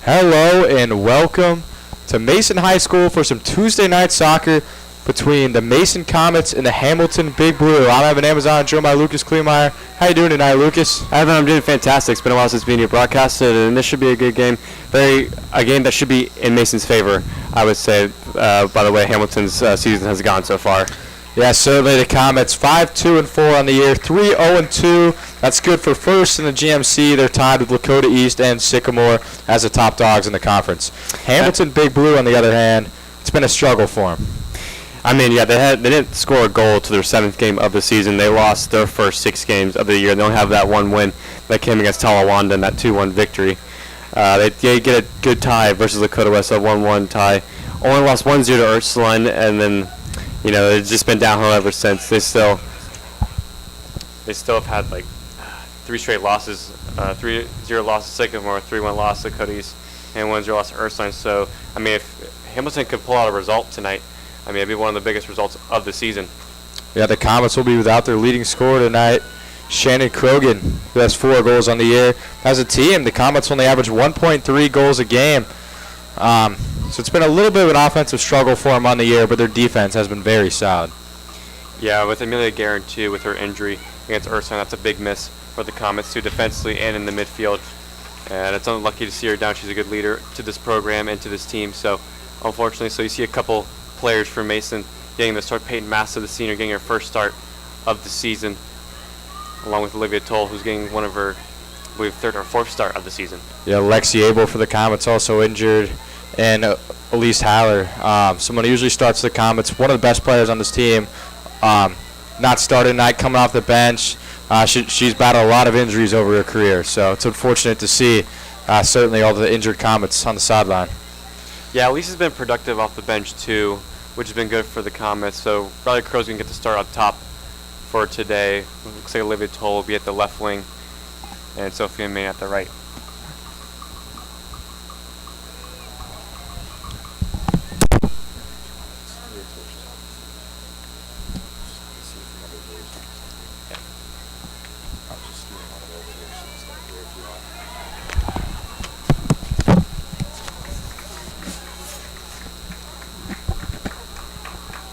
Hello and welcome to Mason High School for some Tuesday night soccer between the Mason Comets and the Hamilton Big Blue. I'm Evan Amazon, joined by Lucas Kleemeyer. How you doing tonight, Lucas? Evan, I'm doing fantastic. It's been a while since being here broadcasted, and this should be a good game. A game that should be in Mason's favor, I would say, by the way Hamilton's season has gone so far. Yeah, certainly the Comets 5-2-4 on the year, 3-0-2. That's good for first in the GMC. They're tied with Lakota East and Sycamore as the top dogs in the conference. Hamilton Big Blue, on the other hand, it's been a struggle for them. I mean, yeah, they didn't score a goal to their 7th game of the season. They lost their first 6 games of the year. They only have that one win that came against Talawanda in that 2-1 victory. They get a good tie versus Lakota West, a 1-1 tie. Only lost 1-0 to Ursuline, and then it's just been downhill ever since. They still have had like 3 straight losses, 3-0 loss to Sycamore, 3-1 loss to Lakota East, and 1-0 loss to Ursuline. So, I mean, if Hamilton could pull out a result tonight, I mean, it'd be one of the biggest results of the season. Yeah, the Comets will be without their leading scorer tonight, Shannon Krogan, who has 4 goals on the year. As a team, the Comets only average 1.3 goals a game. So it's been a little bit of an offensive struggle for them on the year, but their defense has been very solid. Yeah, with Amelia Guerin, too, with her injury against Ursuline, that's a big miss for the Comets, too, defensively and in the midfield. And it's unlucky to see her down. She's a good leader to this program and to this team. So, unfortunately, you see a couple players from Mason getting the start. Peyton Massa, the senior, getting her first start of the season, along with Olivia Toll, who's getting one of her, I believe, 3rd or 4th start of the season. Yeah, Lexi Abel for the Comets also injured, and Elise Haller, someone who usually starts the Comets, one of the best players on this team, not starting tonight, coming off the bench. She's battled a lot of injuries over her career, so it's unfortunate to see certainly all the injured Comets on the sideline. Yeah, Elise has been productive off the bench too, which has been good for the Comets. So Riley Crow's going to get the start up top for today. Looks like Olivia Toll will be at the left wing, and Sophia May at the right.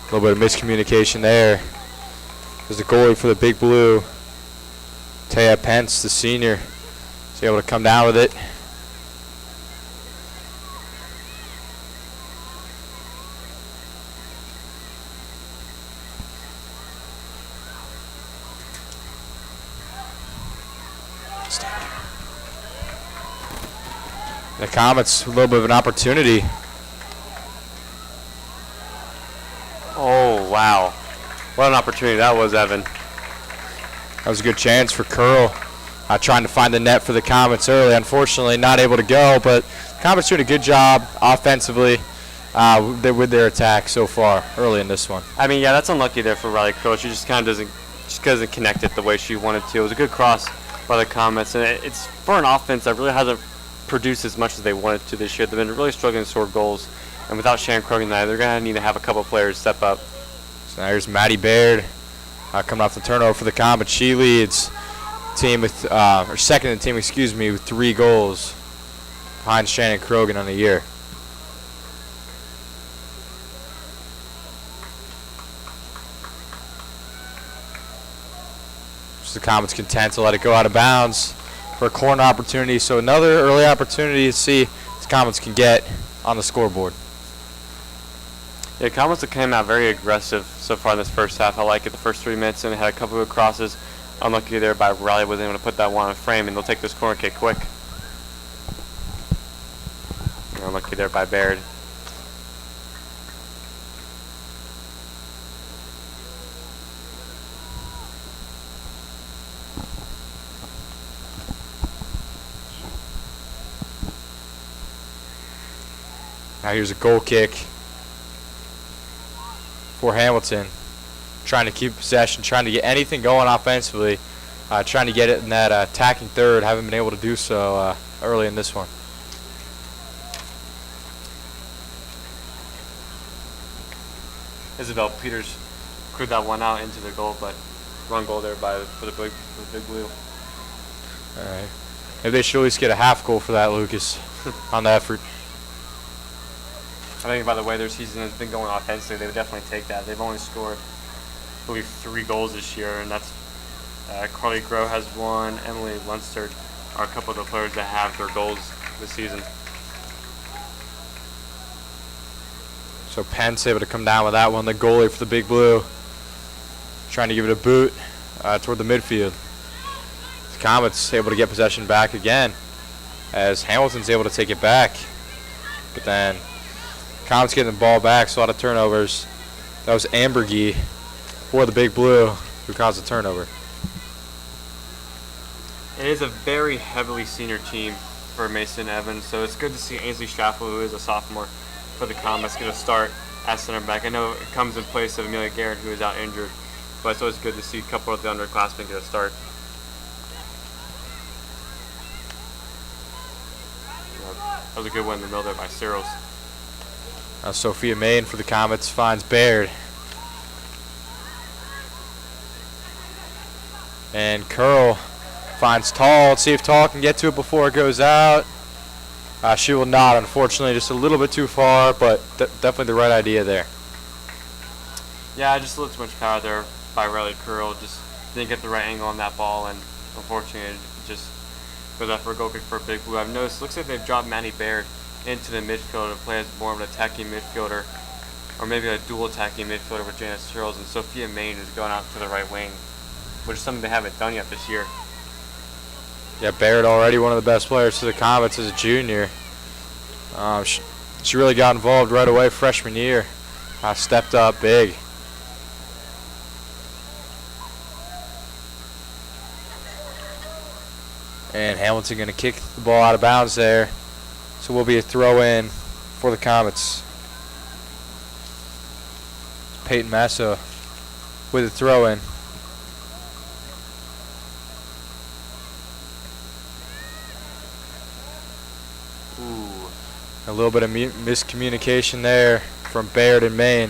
A little bit of miscommunication there. There's the goalie for the Big Blue, Taya Pence, the senior. Is able to come down with it. The Comets, a little bit of an opportunity. Oh, wow. What an opportunity that was, Evan. That was a good chance for Curl. Trying to find the net for the Comets early. Unfortunately, not able to go, but the Comets doing a good job offensively with their attack so far early in this one. I mean, yeah, that's unlucky there for Riley Curl. She just kind of doesn't connect it the way she wanted to. It was a good cross by the Comets, and it's for an offense that really hasn't produced as much as they wanted to this year. They've been really struggling to score goals. And without Shannon Krogan tonight, they're going to need to have a couple players step up. So now here's Maddie Baird coming off the turnover for the Comets. She leads team with, or second in the team, with 3 goals behind Shannon Krogan on the year. So the Comets content to let it go out of bounds for a corner opportunity. So another early opportunity to see if the Comets can get on the scoreboard. Yeah, Comets have came out very aggressive so far in this first half. I like it. The first 3 minutes, and they had a couple of crosses. Unlucky there by Riley, wasn't able to put that one on frame, and they'll take this corner kick quick. Unlucky there by Baird. Now here's a goal kick. for Hamilton, trying to keep possession, trying to get anything going offensively, trying to get it in that attacking third. Haven't been able to do so early in this one. Isabel Peters cleared that one out into the goal, but wrong goal there for the big blue. All right. Maybe they should at least get a half goal for that, Lucas, on the effort. I think by the way their season has been going offensively, they would definitely take that. They've only scored, I believe, 3 goals this year, and that's Carly Groh has one, Emily Lunsterd are a couple of the players that have their goals this season. So Pence able to come down with that one. The goalie for the Big Blue trying to give it a boot toward the midfield. The Comets able to get possession back again as Hamilton's able to take it back. But then Comets getting the ball back, so a lot of turnovers. That was Ambergy for the Big Blue who caused the turnover. It is a very heavily senior team for Mason Evans, so it's good to see Ainsley Schaffel, who is a sophomore for the Comets, get a start at center back. I know it comes in place of Amelia Garrett, who is out injured, but it's always good to see a couple of the underclassmen get a start. That was a good one in the middle there by Searles. Sophia Main for the Comets finds Baird. And Curl finds Tall. Let's see if Tall can get to it before it goes out. She will not, unfortunately, just a little bit too far, but definitely the right idea there. Yeah, just a little too much power there by Riley Curl. Just didn't get the right angle on that ball, and unfortunately, it just goes out for a goal kick for a Big Blue. I've noticed, looks like they've dropped Maddie Baird into the midfield to play as more of an attacking midfielder, or maybe a dual attacking midfielder with Janice Searles, and Sophia Main is going out to the right wing, which is something they haven't done yet this year. Yeah, Baird already one of the best players for the Comets as a junior. She really got involved right away freshman year. Stepped up big. And Hamilton going to kick the ball out of bounds there. So will be a throw in for the Comets. Peyton Massa with a throw in. A little bit of miscommunication there from Baird and Maine.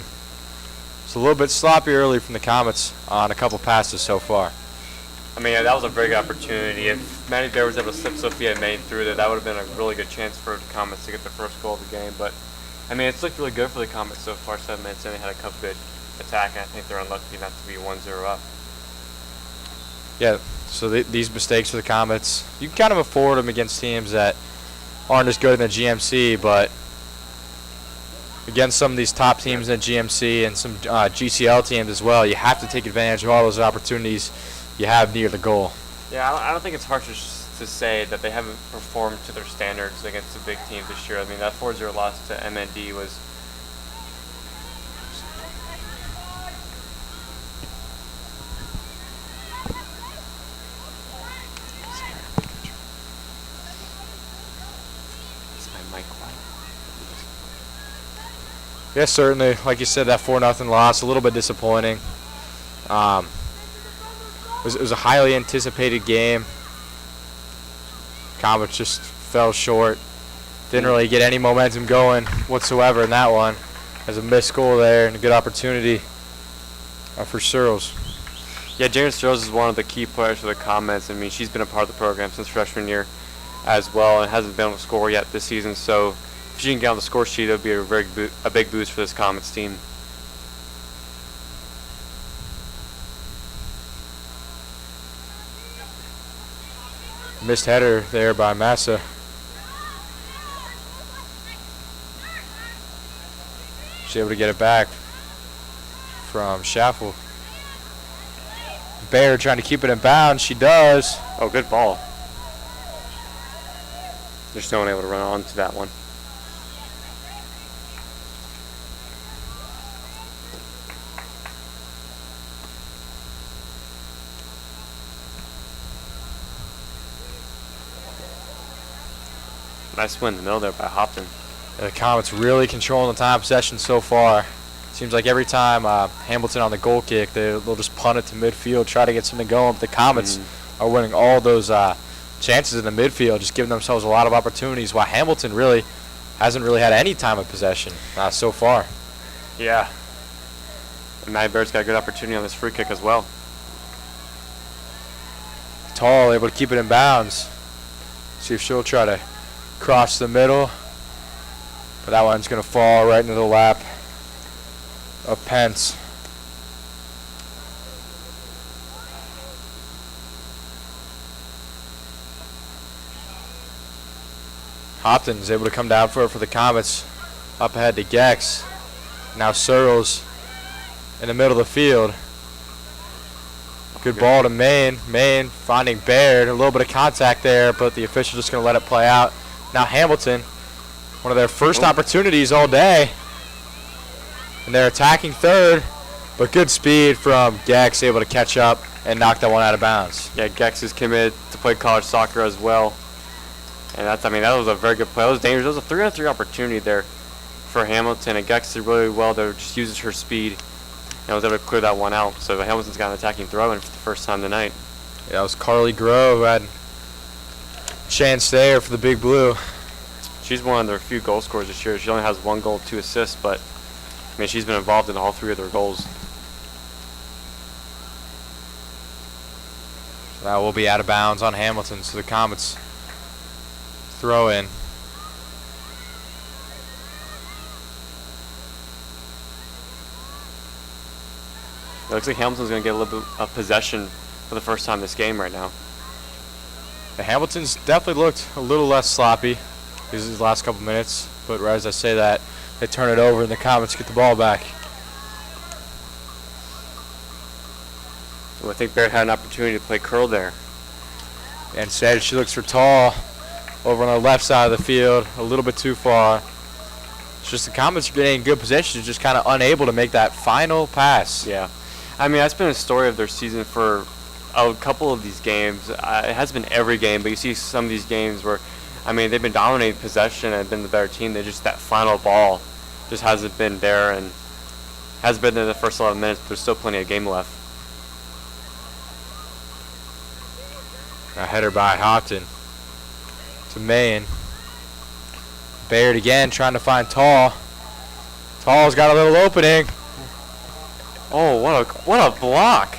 It's a little bit sloppy early from the Comets on a couple passes so far. I mean, that was a very good opportunity. If Maddie Baird was able to slip Sophia Main through there, that would have been a really good chance for the Comets to get the first goal of the game. But, I mean, it's looked really good for the Comets so far. 7 minutes in, they had a couple good attack, and I think they're unlucky not to be 1-0 up. Yeah, so these mistakes for the Comets, you can kind of afford them against teams that aren't as good in the GMC, but against some of these top teams in the GMC and some GCL teams as well, you have to take advantage of all those opportunities you have near the goal. Yeah, I don't think it's harsh to say that they haven't performed to their standards against the big teams this year. I mean, that 4-0 loss to MND was... Yes, certainly. Like you said, that 4-0 loss, a little bit disappointing. It was a highly anticipated game. Comets just fell short. Didn't really get any momentum going whatsoever in that one. There's a missed goal there and a good opportunity for Searles. Yeah, Janice Searles is one of the key players for the Comets. I mean, she's been a part of the program since freshman year as well and hasn't been able to score yet this season. So if she can get on the score sheet, it would be a big boost for this Comets team. Missed header there by Massa. She's able to get it back from Schaffel. Baird trying to keep it in bounds. She does. Oh, good ball. Just no one able to run on to that one. Nice win in the middle there by Hopton. The Comets really controlling the time possession so far. Seems like every time Hamilton on the goal kick, they'll just punt it to midfield, try to get something going. But the Comets are winning all those chances in the midfield, just giving themselves a lot of opportunities, while Hamilton really hasn't really had any time of possession so far. Yeah. And Maddie Baird's got a good opportunity on this free kick as well. Tall, able to keep it in bounds. See if she'll try to cross the middle. But that one's going to fall right into the lap of Pence. Hopton's able to come down for it for the Comets. Up ahead to Gex. Now Searles in the middle of the field. Good ball to Maine. Maine finding Baird. A little bit of contact there, but the official just going to let it play out. Now Hamilton, one of their first opportunities all day. And they're attacking third, but good speed from Gex, able to catch up and knock that one out of bounds. Yeah, Gex is committed to play college soccer as well. And that was a very good play. That was dangerous. That was a 3-on-3 opportunity there for Hamilton, and Gex did really well to just uses her speed and was able to clear that one out. So Hamilton's got an attacking throw-in for the first time tonight. Yeah, that was Carly Grove who had a chance there for the Big Blue. She's one of their few goal scorers this year. She only has 1 goal, 2 assists, but I mean, she's been involved in all 3 of their goals. That will be out of bounds on Hamilton, so the Comets throw in. It looks like Hamilton's going to get a little bit of possession for the first time this game right now. The Hamilton's definitely looked a little less sloppy these last couple minutes, but right as I say that, they turn it over and the Comets get the ball back. So I think Baird had an opportunity to play curl there. Instead, she looks for Tall over on the left side of the field, a little bit too far. It's just the Comets are getting in good position, just kind of unable to make that final pass. Yeah. I mean, that's been a story of their season for a couple of these games. It hasn't been every game, but you see some of these games where, I mean, they've been dominating possession and been the better team. They just, that final ball just hasn't been there and has been there in the first 11 minutes, but there's still plenty of game left. A header by Hopton to Maine. Baird again trying to find Tall. Tall's got a little opening. Oh, what a block.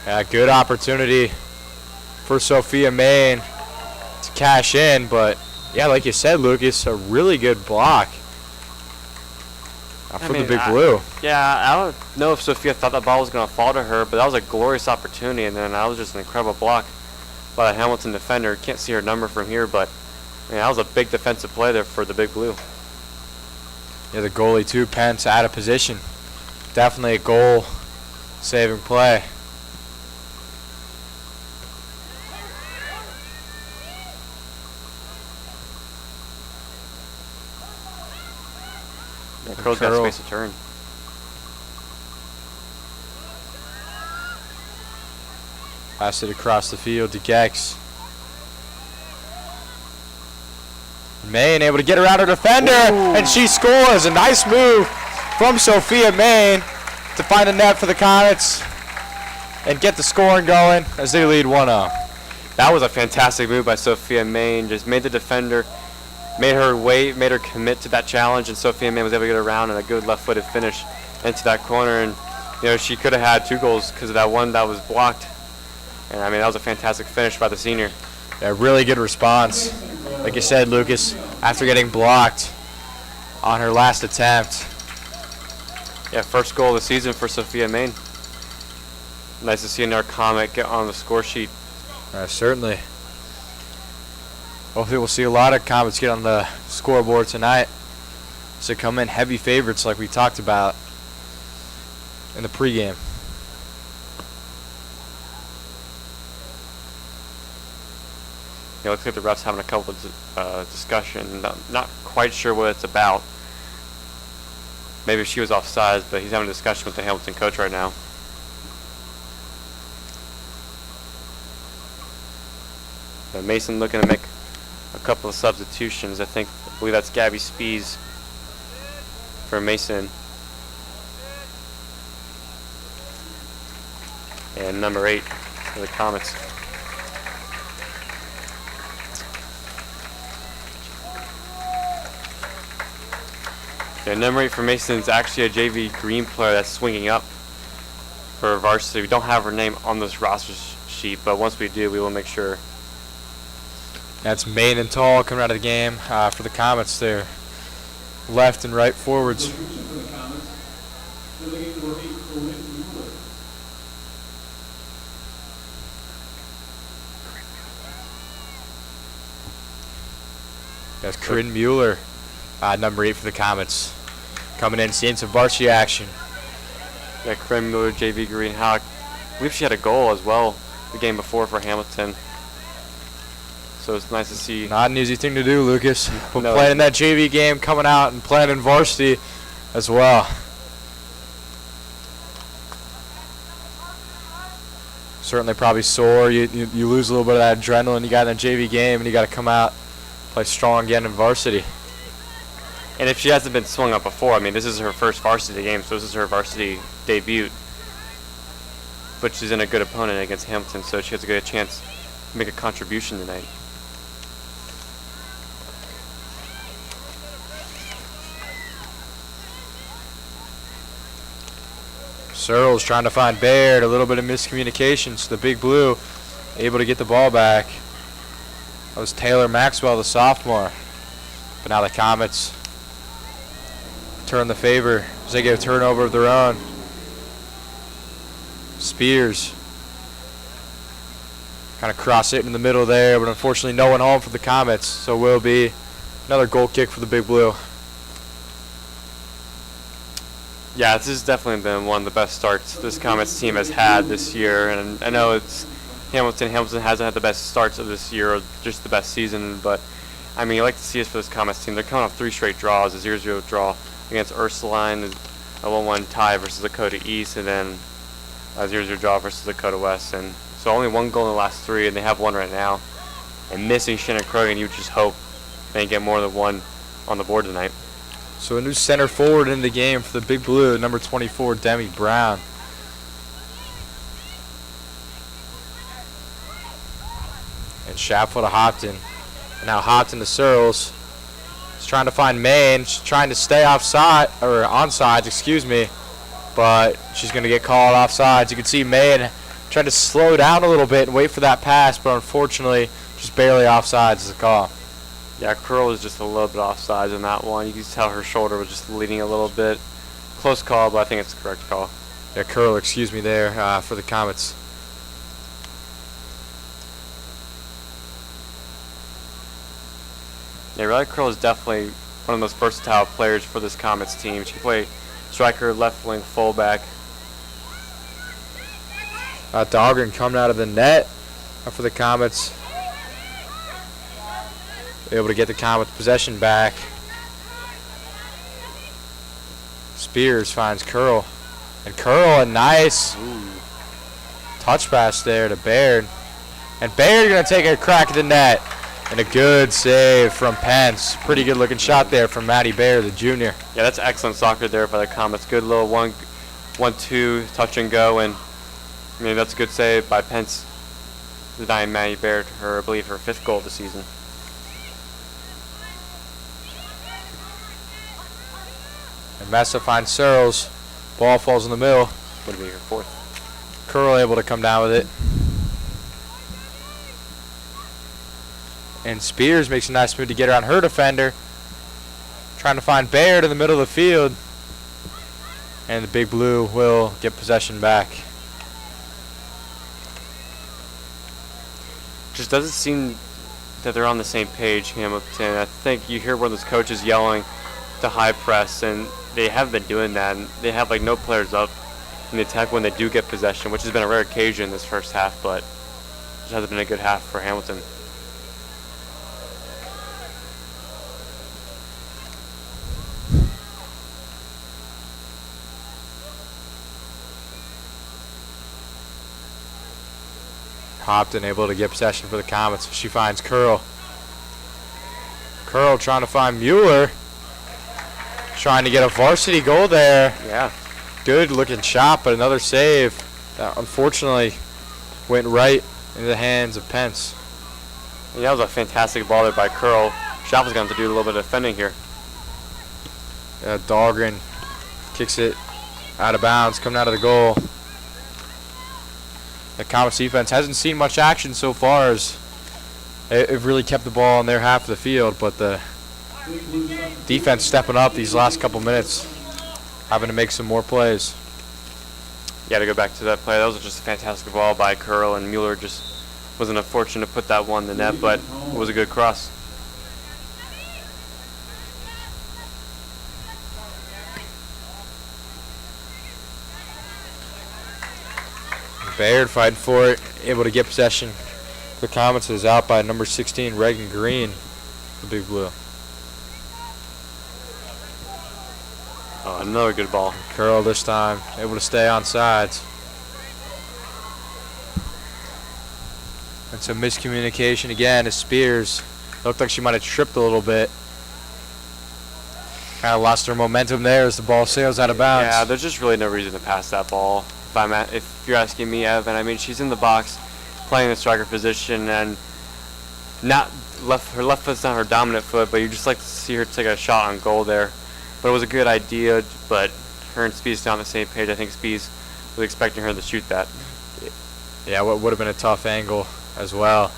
Yeah, good opportunity for Sophia Maine to cash in, but yeah, like you said, Lucas, a really good block for the Big Blue. I don't know if Sophia thought that ball was going to fall to her, but that was a glorious opportunity, and then that was just an incredible block by the Hamilton defender. Can't see her number from here, but I mean, that was a big defensive play there for the Big Blue. Yeah, the goalie too, Pence, out of position. Definitely a goal-saving play. Yeah, Curl's got space to turn. Pass it across the field to Gex. Maine able to get around her defender, and she scores. A nice move from Sophia Maine to find the net for the Comets and get the scoring going as they lead 1-0. That was a fantastic move by Sophia Maine. Just made the defender, made her wait, made her commit to that challenge, and Sophia Maine was able to get around and a good left-footed finish into that corner. And you know, she could have had 2 goals because of that one that was blocked. And I mean, that was a fantastic finish by the senior. Yeah, really good response. Like you said, Lucas, after getting blocked on her last attempt. Yeah, first goal of the season for Sophia Maine. Nice to see another Comet get on the score sheet. Certainly. Hopefully we'll see a lot of Comets get on the scoreboard tonight. So come in heavy favorites like we talked about in the pregame. Yeah, looks like the ref's having a couple of discussion. Not quite sure what it's about. Maybe she was offsides, but he's having a discussion with the Hamilton coach right now. Mason looking to make a couple of substitutions. I believe that's Gabby Spees for Mason. and number 8 for the Comets. Yeah, number 8 for Mason is actually a JV Green player that's swinging up for varsity. We don't have her name on this roster sheet, but once we do, we will make sure. That's Main and Tall coming out of the game for the Comets there. Left and right forwards. That's Corinne Mueller, number 8 for the Comets. Coming in, seeing some varsity action. Yeah, Corinne Mueller, JV Green. I believe she had a goal as well the game before for Hamilton. So it's nice to see. Not an easy thing to do, Lucas. But No. playing in that JV game, coming out and playing in varsity as well. Certainly probably sore. You lose a little bit of that adrenaline you got in that JV game, and you got to come out, play strong again in varsity. And if she hasn't been swung up before, I mean, this is her first varsity game, so this is her varsity debut. But she's in a good opponent against Hamilton, so she has a good chance to make a contribution tonight. Searles trying to find Baird. A little bit of miscommunication, so the Big Blue able to get the ball back. That was Taylor Maxwell, the sophomore. But now the Comets turn the favor as they get a turnover of their own. Spears kind of cross it in the middle there, but unfortunately no one home for the Comets, so will be another goal kick for the Big Blue. Yeah, this has definitely been one of the best starts this Comets team has had this year, and I know it's Hamilton. Hamilton hasn't had the best starts of this year, or just the best season, but I mean, you like to see it for this Comets team. They're coming off 3 straight draws, a 0-0 draw against Ursuline, a 1-1 tie versus Dakota East, and then a 0-0 draw versus Dakota West. And so only 1 goal in the last 3, and they have 1 right now. And missing Shannon Krogan, you just hope they get more than 1 on the board tonight. So a new center forward in the game for the Big Blue, number 24, Demi Brown. And Shapful to Hopton. And now Hopton to Searles. He's trying to find Maine. She's trying to stay offside, or onside, excuse me. But she's going to get called offsides. You can see Maine trying to slow down a little bit and wait for that pass, but unfortunately, just barely offsides is the call. Yeah, Curl was just a little bit offsides in that one. You can tell her shoulder was just leaning a little bit. Close call, but I think it's the correct call. Yeah, Curl, excuse me there for the Comets. Yeah, Riley Curl is definitely one of the most versatile players for this Comets team. She can play striker, left wing, fullback. Dahlgren coming out of the net for the Comets. Able to get the Comets possession back. Spears finds Curl. And Curl, a nice touch pass there to Baird. And Baird going to take a crack at the net. And a good save from Pence. Pretty good looking shot there from Maddie Baird, the junior. Yeah, that's excellent soccer there by the Comets. Good little 1-2 touch and go. And I mean, that's a good save by Pence, denying Maddie Baird I believe, her 5th goal of the season. And Mesa finds Searles. Ball falls in the middle. Would be her 4th. Curl able to come down with it. And Spears makes a nice move to get around her defender. Trying to find Baird in the middle of the field. And the Big Blue will get possession back. Just doesn't seem that they're on the same page, Hamilton. I think you hear one of those coaches yelling to high press, and they have been doing that. And they have like no players up in the attack when they do get possession, which has been a rare occasion this first half, but it hasn't been a good half for Hamilton. Hopton able to get possession for the Comets. She finds Curl. Curl trying to find Mueller. Trying to get a varsity goal there. Yeah. Good looking shot, but another save Unfortunately went right into the hands of Pence. And that was a fantastic ball there by Curl. Schaffel's going to have to do a little bit of defending here. Dahlgren kicks it out of bounds, coming out of the goal. The Comets defense hasn't seen much action so far, as they've really kept the ball on their half of the field, but the defense stepping up these last couple minutes, having to make some more plays. Yeah, to go back to that play, that was just a fantastic ball by Curl, and Mueller just wasn't unfortunate to put that one in the net, but it was a good cross. Bayard fighting for it, able to get possession. The Comets is out by number 16, Reagan Green, the Big Blue. Oh, another good ball. Curl this time, able to stay on sides. And some miscommunication again as Spears. Looked like she might have tripped a little bit. Kind of lost her momentum there as the ball sails out of bounds. Yeah, there's just really no reason to pass that ball. If you're asking me, Evan, I mean, she's in the box playing the striker position, and her left foot's not her dominant foot, but you just like to see her take a shot on goal there. But it was a good idea, but her and Spees not on the same page. I think Spees was expecting her to shoot that. Yeah, what would have been a tough angle as well.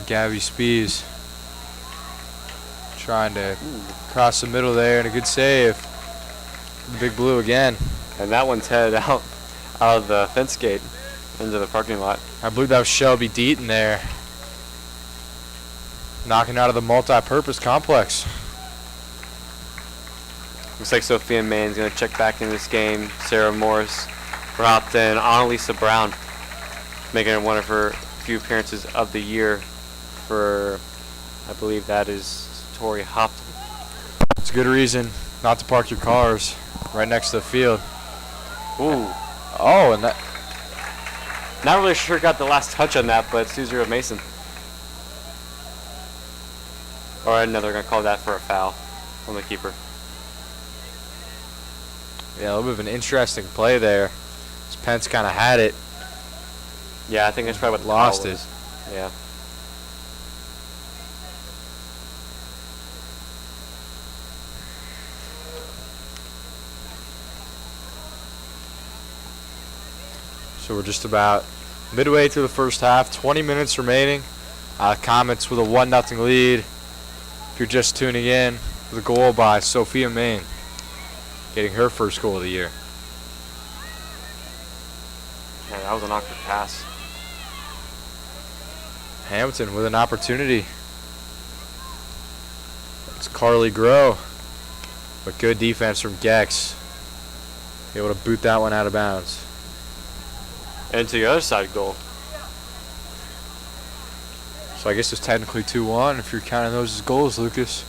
Gabby Spees trying to cross the middle there, and a good save. The Big Blue again. And that one's headed out of the fence gate into the parking lot. I believe that was Shelby Deaton there, knocking out of the multi-purpose complex. Looks like Sophia Main's going to check back in this game. Sarah Morris dropped in. Annalisa Brown making it one of her few appearances of the year for, I believe that is Tori Hopton. It's a good reason not to park your cars right next to the field. Ooh. Oh, and that. Not really sure got the last touch on that, but Suzera Mason. Or I know they're going to call that for a foul from the keeper. Yeah, a little bit of an interesting play there. Pence kind of had it. Yeah, I think that's probably what the lost foul it. was. Yeah. So we're just about midway through the first half, 20 minutes remaining. Comets with a 1-0 lead. If you're just tuning in, with a goal by Sophia Main, getting her first goal of the year. Yeah, that was an awkward pass. Hamilton with an opportunity. It's Carly Grow, but good defense from Gex. Able to boot that one out of bounds. And to the other side goal. So I guess it's technically 2-1 if you're counting those as goals, Lucas.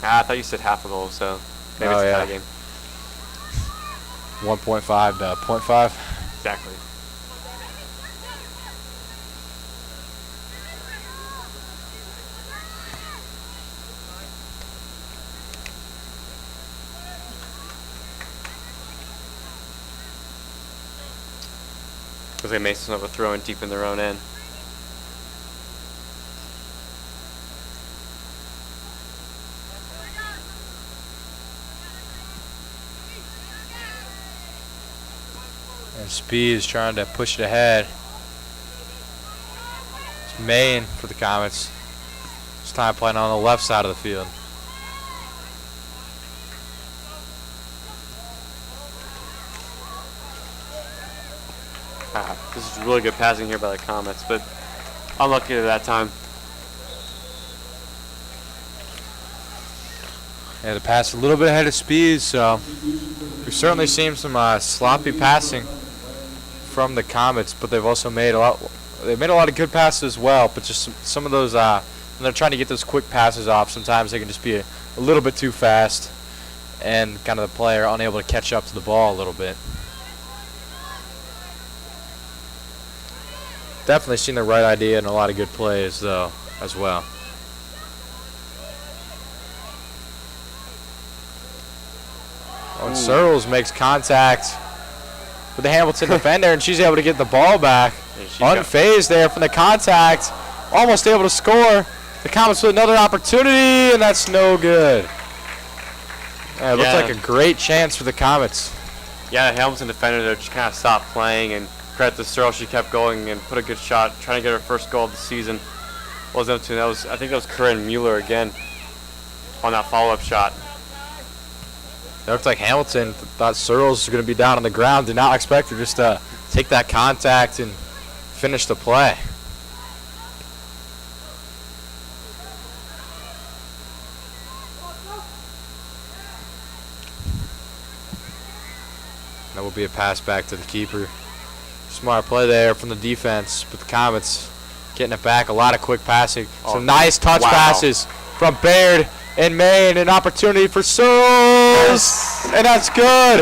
I thought you said half a goal, so maybe it's a tie game. 1.5 to 0.5. Exactly. Looks like Mason's over throwing deep in their own end. And Speed is trying to push it ahead. It's Main for the Comets. This time playing on the left side of the field. This is really good passing here by the Comets, but unlucky at that time. Yeah, the pass a little bit ahead of Speed, so we've certainly seen some sloppy passing from the Comets, but they've also made a lot. They've made a lot of good passes as well, but just some of those when they're trying to get those quick passes off, sometimes they can just be a little bit too fast, and kind of the player unable to catch up to the ball a little bit. Definitely seen the right idea and a lot of good plays, though, as well. And Searles makes contact with the Hamilton defender, and she's able to get the ball back. Unfazed there from the contact. Almost able to score. The Comets with another opportunity, and that's no good. Yeah, it looked like a great chance for the Comets. Yeah, the Hamilton defender there just kind of stopped playing, and credit to Searle, she kept going and put a good shot, trying to get her first goal of the season. Wasn't up to I think that was Corinne Mueller again on that follow-up shot. It looked like Hamilton thought Searles was going to be down on the ground. Did not expect her just to take that contact and finish the play. That will be a pass back to the keeper. Smart play there from the defense, but the Comets getting it back. A lot of quick passing. Some nice touch passes from Baird and Maine. An opportunity for Searles, and that's good.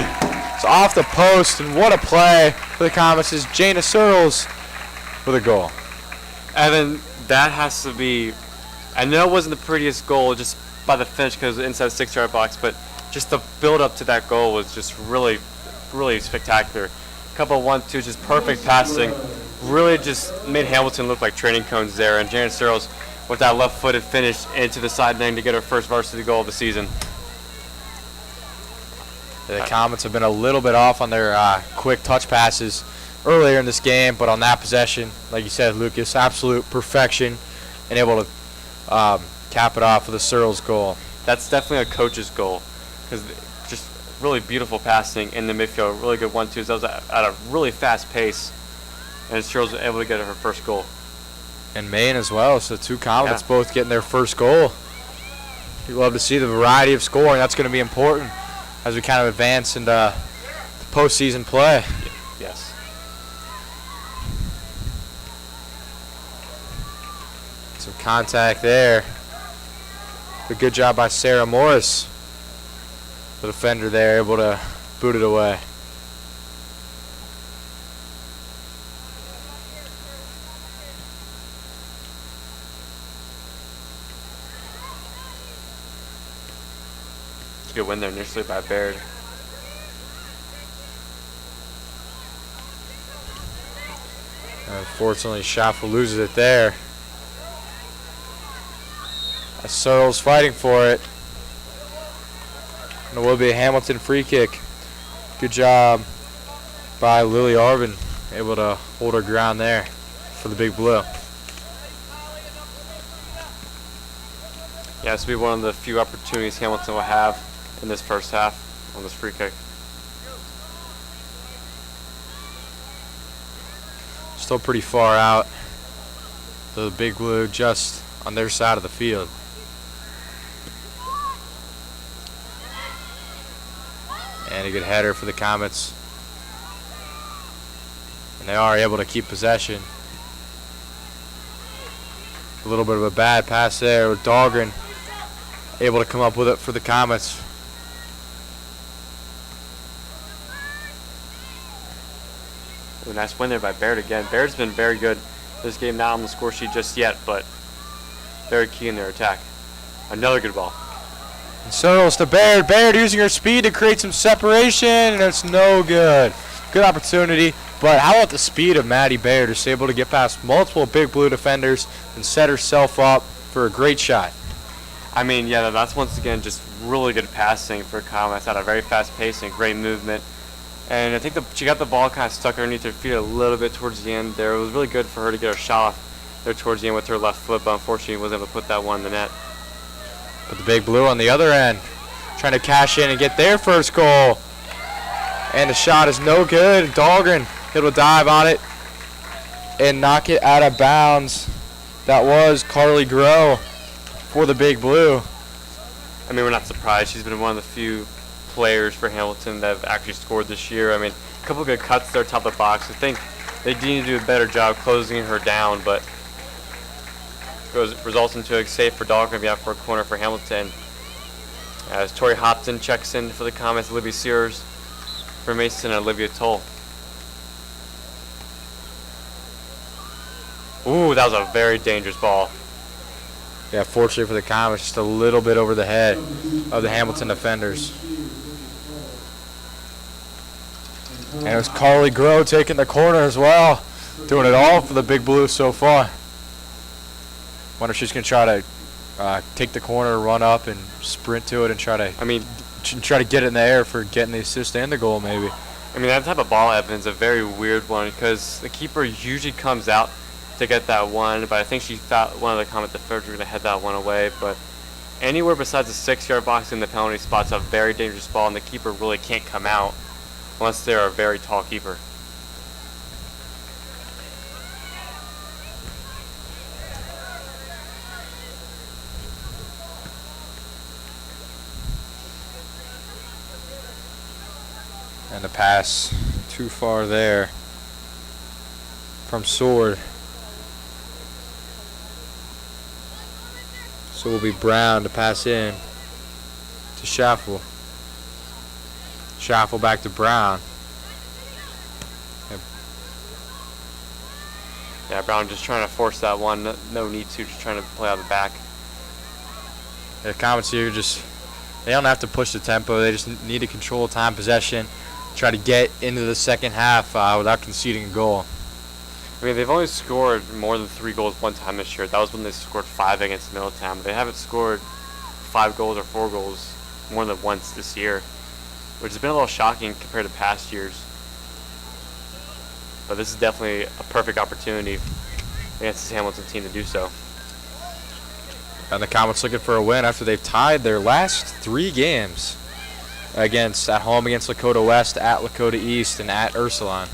It's off the post, and what a play for the Comets is Jana Searles with a goal. Evan, that has to be, I know it wasn't the prettiest goal just by the finish because it was inside the 6-yard box, but just the build-up to that goal was just really spectacular. Couple 1-2, just perfect passing. Really just made Hamilton look like training cones there. And Jana Searles with that left-footed finish into the side lane to get her first varsity goal of the season. The Comets have been a little bit off on their quick touch passes earlier in this game, but on that possession, like you said, Lucas, absolute perfection and able to cap it off with a Searles goal. That's definitely a coach's goal because just really beautiful passing in the midfield, really good 1-2s. That was at a really fast pace, and Searles was able to get her first goal. And Maine as well, so two Comets both getting their first goal. You love to see the variety of scoring. That's going to be important as we kind of advance into the postseason play. Yes. Some contact there. But good job by Sarah Morris. The defender there able to boot it away. Good win there initially by Baird. Unfortunately, Schaffer loses it there. Searles fighting for it. And it will be a Hamilton free kick. Good job by Lily Arvin, able to hold her ground there for the Big Blue. Yeah, this will be one of the few opportunities Hamilton will have in this first half on this free kick. Still pretty far out. So the Big Blue just on their side of the field. And a good header for the Comets. And they are able to keep possession. A little bit of a bad pass there with Dahlgren able to come up with it for the Comets. Ooh, nice win there by Baird again. Baird's been very good this game, not on the score sheet just yet, but very key in their attack. Another good ball. And Searles to Baird. Baird using her speed to create some separation, and it's no good. Good opportunity, but how about the speed of Maddie Baird, who's able to get past multiple Big Blue defenders and set herself up for a great shot. I mean, yeah, that's once again just really good passing for Comets at a very fast pace and great movement. And I think she got the ball kind of stuck underneath her feet a little bit towards the end there. It was really good for her to get her shot off there towards the end with her left foot, but unfortunately wasn't able to put that one in the net. But the Big Blue on the other end, trying to cash in and get their first goal. And the shot is no good. Dahlgren able to dive on it and knock it out of bounds. That was Carly Groh for the Big Blue. I mean, we're not surprised. She's been one of the few players for Hamilton that have actually scored this year. I mean, a couple of good cuts there top of the box. I think they need to do a better job closing her down, but results into a save for Dahlgren out for a corner for Hamilton. As Tori Hopton checks in for the Comets, Olivia Sears for Mason and Olivia Toll. Ooh, that was a very dangerous ball. Yeah, fortunately for the Comets, just a little bit over the head of the Hamilton defenders. And it was Carly Groh taking the corner as well. Doing it all for the Big Blue so far. Wonder if she's going to try to take the corner, run up, and sprint to it and try to get it in the air for getting the assist and the goal maybe. I mean, that type of ball, Evan, is a very weird one because the keeper usually comes out to get that one, but I think she thought one of the Comet defenders were going to head that one away. But anywhere besides the 6-yard box in the penalty spot's a very dangerous ball, and the keeper really can't come out unless they're a very tall keeper. And the pass too far there from Sword. So it will be Brown to pass in to Schaffel. Schaffel back to Brown. Yeah, Brown just trying to force that one. No need to, just trying to play out the back. The Comets here they don't have to push the tempo. They just need to control time possession. Try to get into the second half without conceding a goal. I mean, they've only scored more than 3 goals one time this year. That was when they scored 5 against Middletown. They haven't scored 5 goals or 4 goals more than once this year, which has been a little shocking compared to past years. But this is definitely a perfect opportunity against this Hamilton team to do so. And the Comets looking for a win after they've tied their last 3 games at home against Lakota West, at Lakota East, and at Ursuline.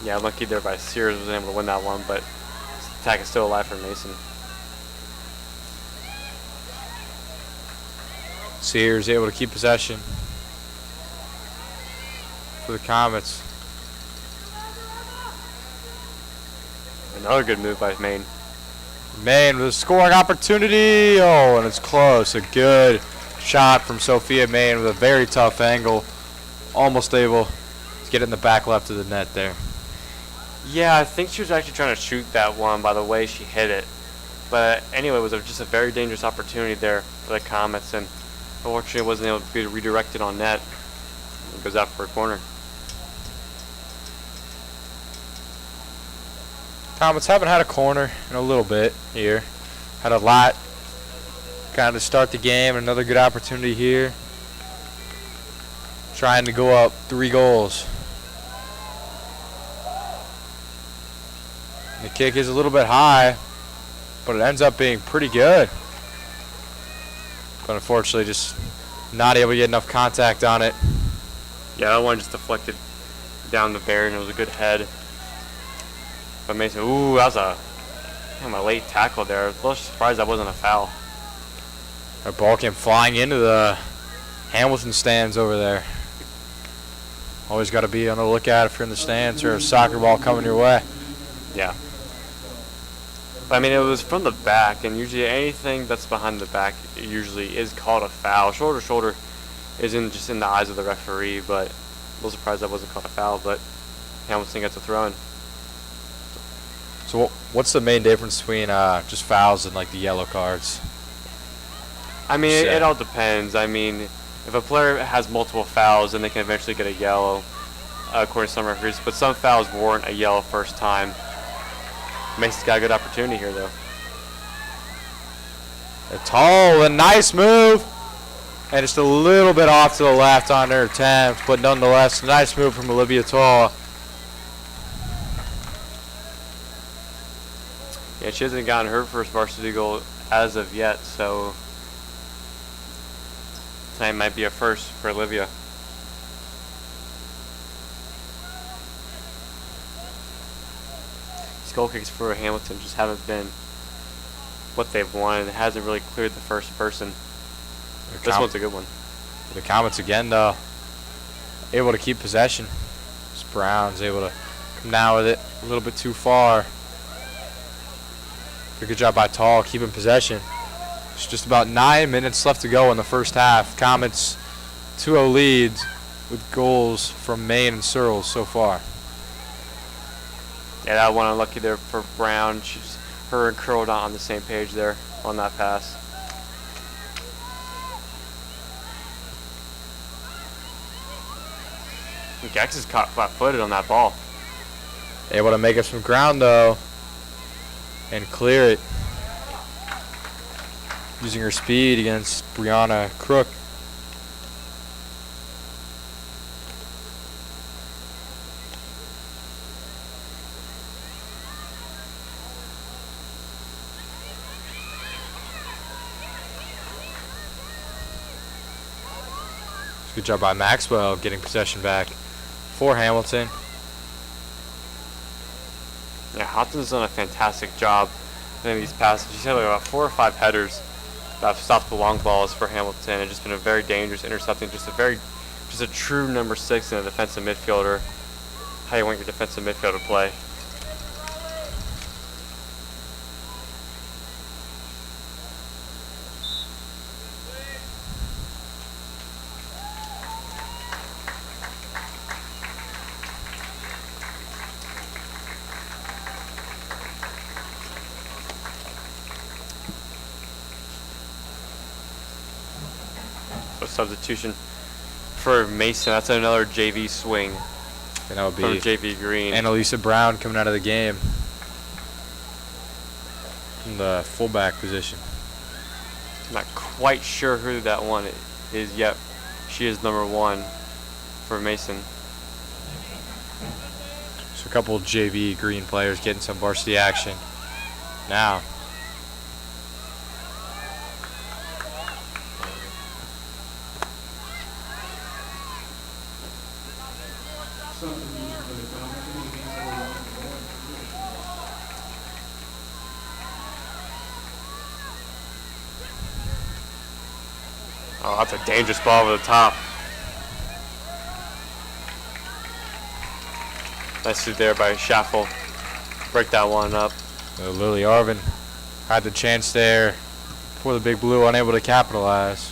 Yeah, lucky there by Sears was able to win that one, but this attack is still alive for Mason. Sears able to keep possession for the Comets. Another good move by Maine. Maine with a scoring opportunity. Oh, and it's close. A good shot from Sophia Maine with a very tough angle. Almost able to get it in the back left of the net there. Yeah, I think she was actually trying to shoot that one by the way she hit it. But anyway, it was just a very dangerous opportunity there for the Comets, and unfortunately it wasn't able to be redirected on net. It goes out for a corner. Comets haven't had a corner in a little bit here. Had a lot kind of start the game. Another good opportunity here. Trying to go up 3 goals. The kick is a little bit high, but it ends up being pretty good. But unfortunately, just not able to get enough contact on it. Yeah, that one just deflected down the barrier, and it was a good head. But Mason, ooh, that was a late tackle there. I was a little surprised that wasn't a foul. That ball came flying into the Hamilton stands over there. Always got to be on the lookout if you're in the stands or a soccer ball coming your way. Yeah. But, I mean, it was from the back, and usually anything that's behind the back usually is called a foul. Shoulder to shoulder isn't just in the eyes of the referee, but a little surprised that wasn't called a foul, but Hamilton gets a throw in. So what's the main difference between just fouls and like the yellow cards? I mean, it all depends. I mean, if a player has multiple fouls, then they can eventually get a yellow, according to some referees. But some fouls warrant a yellow first time. Mason's got a good opportunity here, though. A nice move. And just a little bit off to the left on their attempt, but nonetheless, nice move from Olivia Tall. Yeah, she hasn't gotten her first varsity goal as of yet, so tonight might be a first for Olivia. These goal kicks for Hamilton just haven't been what they've wanted. It hasn't really cleared the first person. This one's a good one. The Comets again, though, able to keep possession. This Brown's able to come down with it a little bit too far. Good job by Tall keeping possession. It's just about 9 minutes left to go in the first half. Comets 2-0 leads with goals from Maine and Searles so far. Yeah, that one unlucky there for Brown. Her and Curl not on the same page there on that pass. Gex is caught flat-footed on that ball. Able to make up some ground though and clear it. Using her speed against Brianna Crook. Good job by Maxwell getting possession back for Hamilton. Yeah, Hopkins done a fantastic job in these passes. She's had like about 4 or 5 headers that have stopped the long balls for Hamilton, and just been a very dangerous intercepting. Just a true number 6 in a defensive midfielder. How you want your defensive midfielder to play. Substitution for Mason. That's another JV swing. And that would be from JV Green. Annalisa Brown coming out of the game from the fullback position. I'm not quite sure who that one is yet. She is number 1 for Mason. So a couple of JV Green players getting some varsity action now. Oh, that's a dangerous ball over the top. Nicely there by Schaffel. Break that one up. Lily Arvin had the chance there for the Big Blue, unable to capitalize.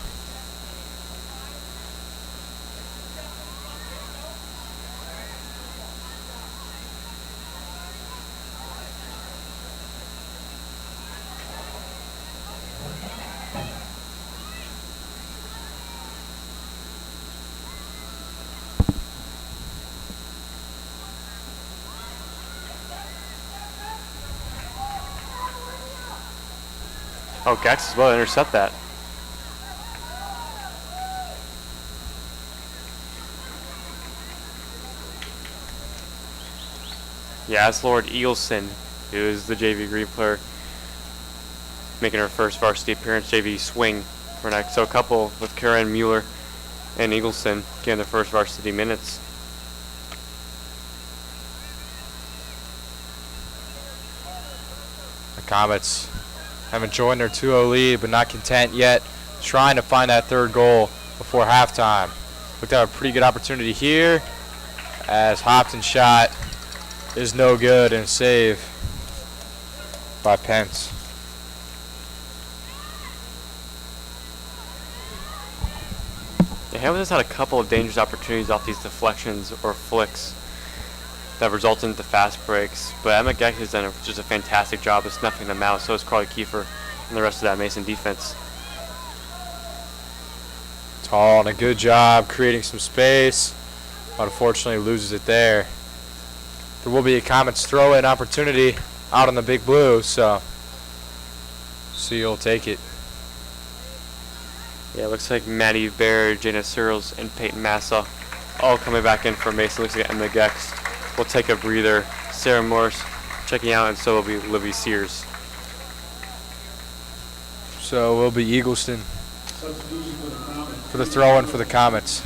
Oh, Gax is well to intercept that. Yeah, that's Lord Eagleson, who is the JV Green player, making her first varsity appearance, JV swing for next. So a couple with Karen Mueller and Eagleson getting their first varsity minutes. The Comets haven't joined their 2-0 lead, but not content yet, trying to find that third goal before halftime. Looked at a pretty good opportunity here as Hopton's shot is no good, and a save by Pence. Yeah, Hamilton's had a couple of dangerous opportunities off these deflections or flicks that result into fast breaks, but Emma Geck has done just a fantastic job of snuffing them out. So is Carly Kiefer and the rest of that Mason defense. Tall and a good job creating some space, but unfortunately loses it there. There will be a Comets throw-in opportunity out on the Big Blue, so you'll take it. Yeah, it looks like Maddie Baird, Jana Searles, and Peyton Massa all coming back in for Mason. Looks like Emma Gex will take a breather. Sarah Morse checking out, and so will be Livy Sears. So will be Eagleston for the throw-in for the Comets.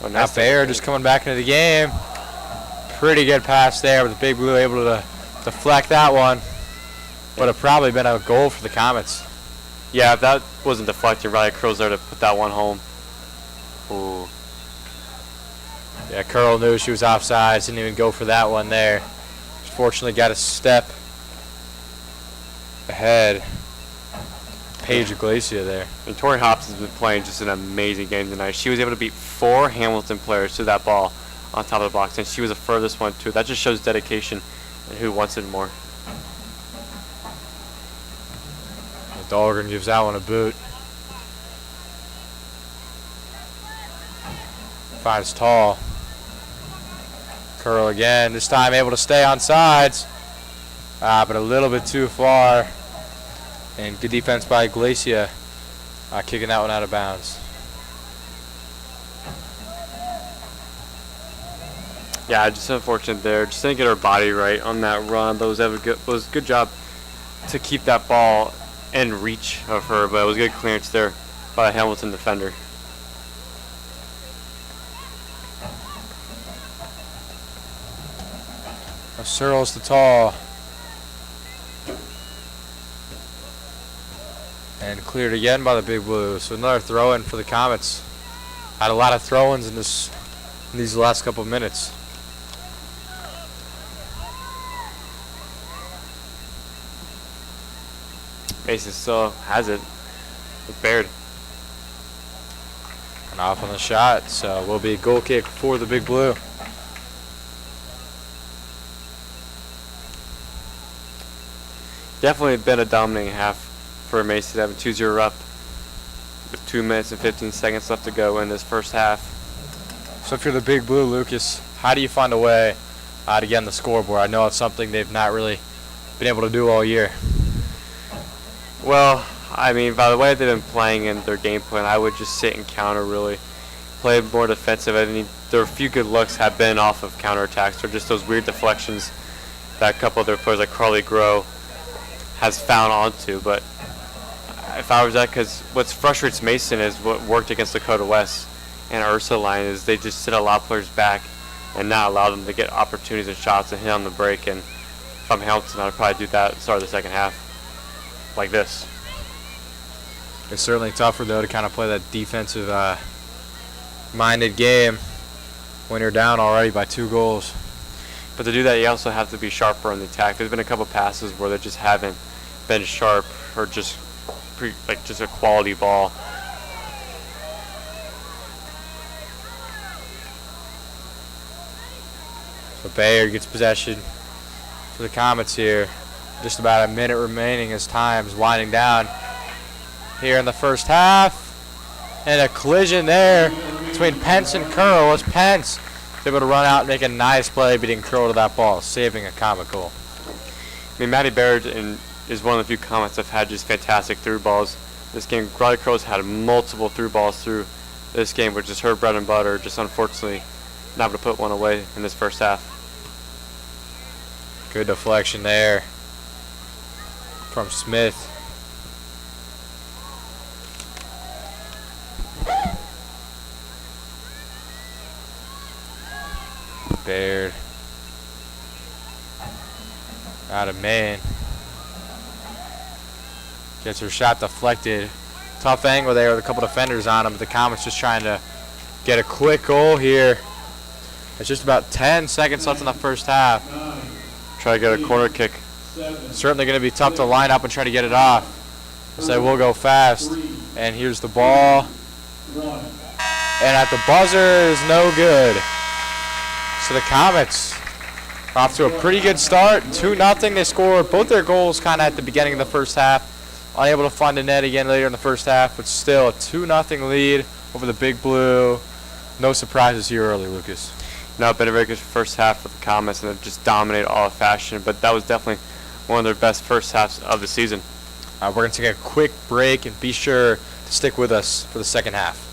Oh, Now Baird just coming back into the game. Pretty good pass there, with the Big Blue able to deflect that one. Would have probably been a goal for the Comets. Yeah, if that wasn't deflecting, Riley Crow's there to put that one home. Ooh. Yeah, Curl knew she was offsides. Didn't even go for that one there. She fortunately got a step ahead. Paige Glacia there. And Tori Hobson's been playing just an amazing game tonight. She was able to beat 4 Hamilton players to that ball on top of the box, and she was the furthest one too. That just shows dedication and who wants it more. Dahlgren gives that one a boot. Finds Tall. Curl again, this time able to stay on sides, but a little bit too far. And good defense by Glacia, kicking that one out of bounds. Yeah, just unfortunate there. Just didn't get her body right on that run, but it was a good job to keep that ball in reach of her, but it was good clearance there by the Hamilton defender. Searles to Tall. And cleared again by the Big Blue. So another throw-in for the Comets. Had a lot of throw-ins in these last couple of minutes. Mason still has it with Baird. And off on the shot, so will be a goal kick for the Big Blue. Definitely been a dominating half for Mason, having 2-0 up with 2 minutes and 15 seconds left to go in this first half. So if you're the Big Blue, Lucas, how do you find a way to get on the scoreboard? I know it's something they've not really been able to do all year. Well, I mean, by the way they've been playing in their game plan, I would just sit and counter, really. Play more defensive. I mean, their few good looks have been off of counterattacks or just those weird deflections that a couple of their players like Carly Groh has found onto. But if I was that, because what frustrates Mason is what worked against Dakota West and Ursa line is they just sit a lot of players back and not allow them to get opportunities and shots and hit on the break. And if I'm Hamilton, I'd probably do that at the start of the second half like this. It's certainly tougher, though, to kind of play that defensive minded game when you're down already by 2 goals. But to do that, you also have to be sharper on the attack. There's been a couple passes where they just haven't been sharp or just just a quality ball. So Bayard gets possession for the Comets here. Just about a minute remaining as time's winding down here in the first half. And a collision there between Pence and Curl as Pence is able to run out and make a nice play, beating Curl to that ball, saving a Comet goal. I mean, Maddie Baird is one of the few Comets that have had just fantastic through balls. This game, Carly Crow's had multiple through balls through this game, which is her bread and butter. Just unfortunately not able to put one away in this first half. Good deflection there from Smith. Baird out of man. Gets her shot deflected. Tough angle there with a couple defenders on him, but the Comets just trying to get a quick goal here. It's just about 10 seconds left in the first half. Try to get a corner kick. Certainly going to be tough to line up and try to get it off. So we'll go fast. And here's the ball. And at the buzzer is no good. So the Comets are off to a pretty good start. 2-0. They scored both their goals kind of at the beginning of the first half. Unable to find a net again later in the first half, but still a 2-0 lead over the Big Blue. No surprises here early, Lucas. No, it's been a very good first half for the Comets, and they've just dominated all of fashion. But that was definitely one of their best first halves of the season. We're going to take a quick break, and be sure to stick with us for the second half.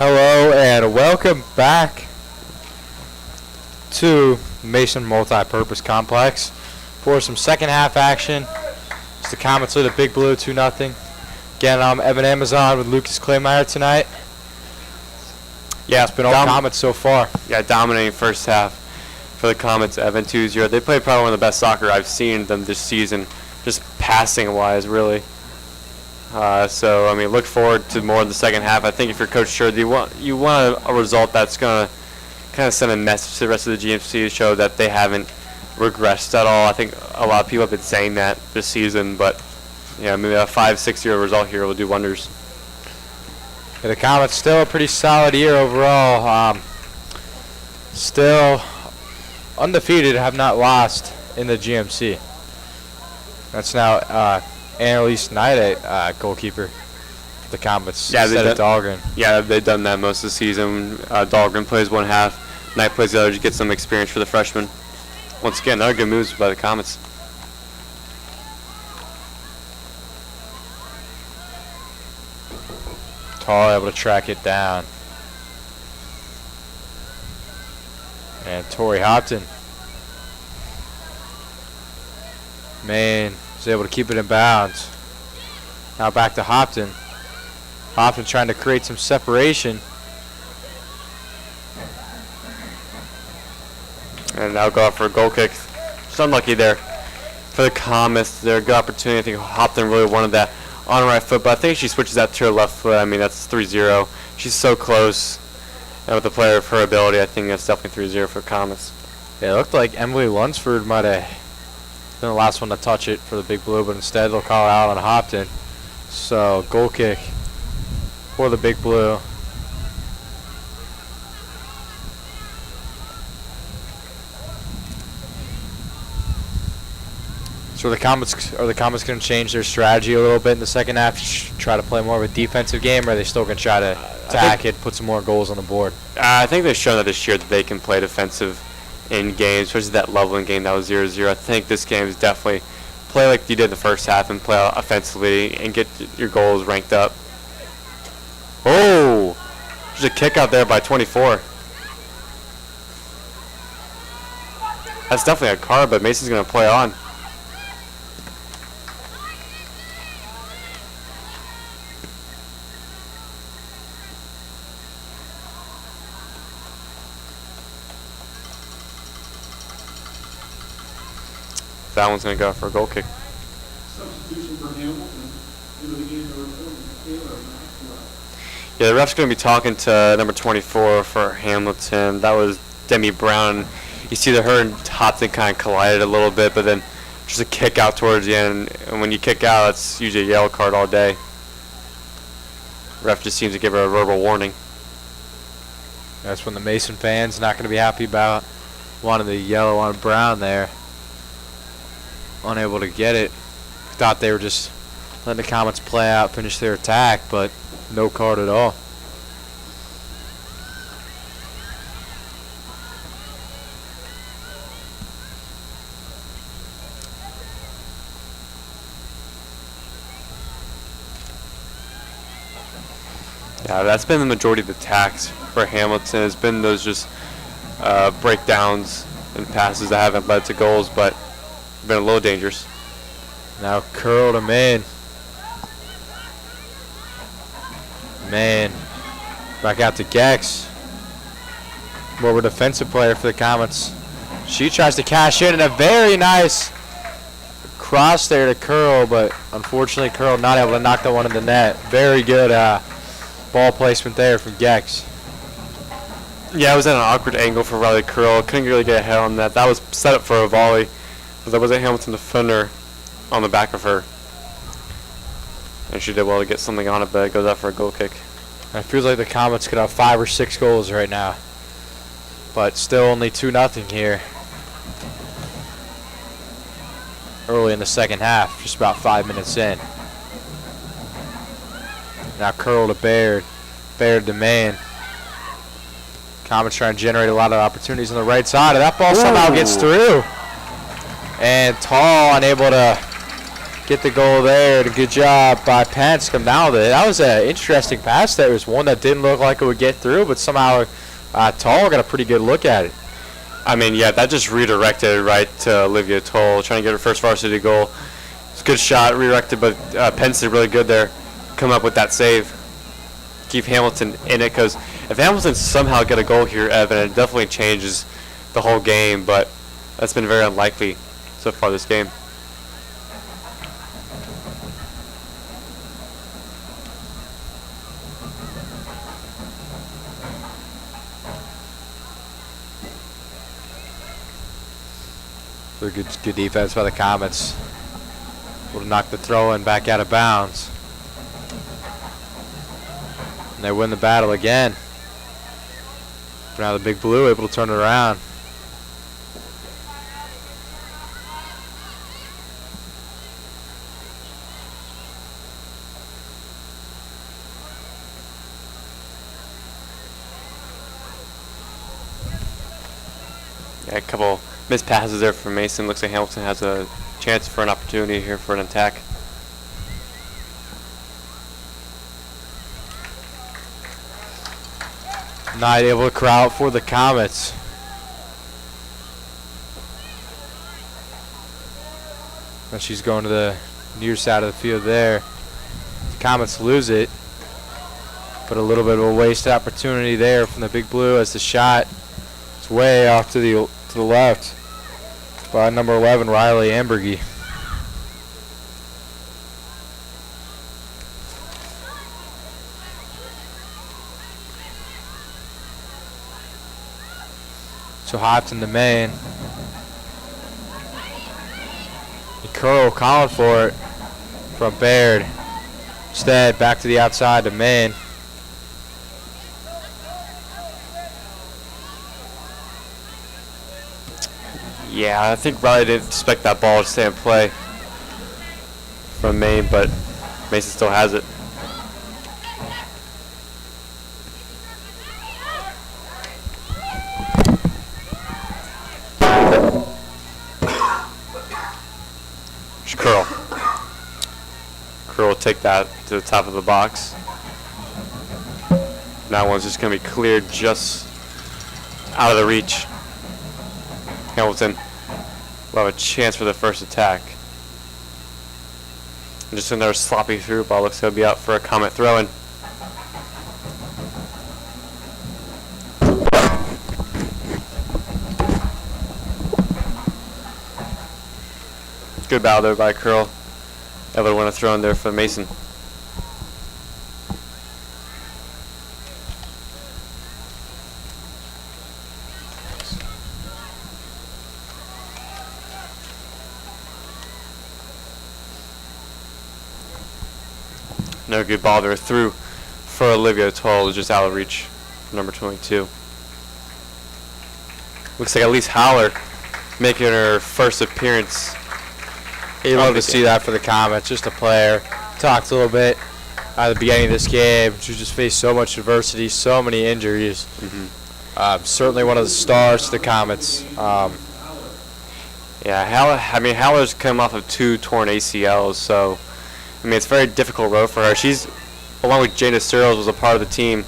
Hello and welcome back to Mason Multi-Purpose Complex for some second half action. It's the Comets lead the Big Blue 2-0. Again, I'm Evan Amazon with Lucas Claymeyer tonight. Yeah, it's been all Comets so far. Yeah, dominating first half for the Comets, Evan 2-0. They played probably one of the best soccer I've seen them this season, just passing-wise, really. So, I mean, look forward to more in the second half. I think if you're Coach Sherd, you want a result that's going to kind of send a message to the rest of the GMC to show that they haven't regressed at all. I think a lot of people have been saying that this season, but yeah, maybe a 5-6-0 result here will do wonders. Yeah, the Comets still a pretty solid year overall. Still undefeated, have not lost in the GMC. That's now Annalise Knight, goalkeeper for the Comets, instead of Dahlgren. Yeah, they've done that most of the season. Dahlgren plays one half, Knight plays the other to get some experience for the freshmen. Once again, another good moves by the Comets. Tall able to track it down. And Tori Hopton. Man is able to keep it in bounds. Now back to Hopton. Hopton trying to create some separation. And now go out for a goal kick. Just unlucky there for the Comets. Their good opportunity. I think Hopton really wanted that on her right foot, but I think she switches that to her left foot. I mean, that's 3-0. She's so close. And with a player of her ability, I think that's definitely 3-0 for the Comets. Yeah, it looked like Emily Lunsford might have been the last one to touch it for the Big Blue, but instead they'll call it out on Hopton. So, goal kick for the Big Blue. So are the Comets going to change their strategy a little bit in the second half, try to play more of a defensive game, or are they still going to try to attack it, put some more goals on the board? I think they've shown that this year that they can play defensive in games, especially that leveling game that was 0-0. I think this game is definitely play like you did in the first half and play offensively and get your goals ranked up. Oh, there's a kick out there by 24. That's definitely a card, but Mason's going to play on. That one's going to go for a goal kick. Substitution for Hamilton. Into the game, number 4, Taylor Maxwell. Yeah, the ref's going to be talking to number 24 for Hamilton. That was Demi Brown. You see that her and Hopton kind of collided a little bit, but then just a kick out towards the end. And when you kick out, it's usually a yellow card all day. Ref just seems to give her a verbal warning. That's when the Mason fans not going to be happy about wanting the yellow on Brown there. Unable to get it. Thought they were just letting the Comets play out, finish their attack, but no card at all. Yeah, that's been the majority of the attacks for Hamilton. It's been those just breakdowns and passes that haven't led to goals, but been a little dangerous. Now curled him in. Man. Back out to Gex. More of a defensive player for the Comets. She tries to cash in, and a very nice cross there to Curl, but unfortunately Curl not able to knock that one in the net. Very good ball placement there from Gex. Yeah, it was at an awkward angle for Riley Curl. Couldn't really get a head on that. That was set up for a volley. But there was a Hamilton defender on the back of her. And she did well to get something on it, but it goes out for a goal kick. It feels like the Comets could have 5 or 6 goals right now. But still only 2-0 here. Early in the second half, just about 5 minutes in. Now Curl to Baird. Baird to man. Comets trying to generate a lot of opportunities on the right side. And that ball somehow gets through. And Tall unable to get the goal there. And a good job by Pence. Come down with it. That was an interesting pass there. It was one that didn't look like it would get through, but somehow Toll got a pretty good look at it. I mean, yeah, that just redirected right to Olivia Toll, trying to get her first varsity goal. It's a good shot, redirected, but Pence did really good there, come up with that save. Keep Hamilton in it, because if Hamilton somehow get a goal here, Evan, it definitely changes the whole game, but that's been very unlikely so far this game. So good defense by the Comets. Able to knock the throw-in back out of bounds. And they win the battle again. Now the Big Blue able to turn it around. Yeah, a couple missed passes there from Mason. Looks like Hamilton has a chance for an opportunity here for an attack. Not able to corral for the Comets. And she's going to the near side of the field there. The Comets lose it. But a little bit of a wasted opportunity there from the Big Blue as the shot is way off to the left by number 11, Riley Ambergy. So Hobson the main. And Curl calling for it from Baird. Instead, back to the outside to Main. Yeah, I think Riley didn't expect that ball to stay in play from Maine, but Mason still has it. Curl. Curl will take that to the top of the box. That one's just going to be cleared just out of the reach. Hamilton will have a chance for the first attack. And just another sloppy through ball. Looks like it'll be out for a Comet throw-in. Good battle there by Curl. Able to win a throw in there for Mason. No good ball there through for Olivia Toll, just out of reach for number 22. Looks like Elise Howler making her first appearance. You love to see that for the Comets. Just a player. Talked a little bit at the beginning of this game. She just faced so much adversity, so many injuries. Certainly one of the stars to the Comets. Yeah, Howler's come off of 2 torn ACLs, so it's a very difficult road for her. She's, along with Jana Searles, was a part of the team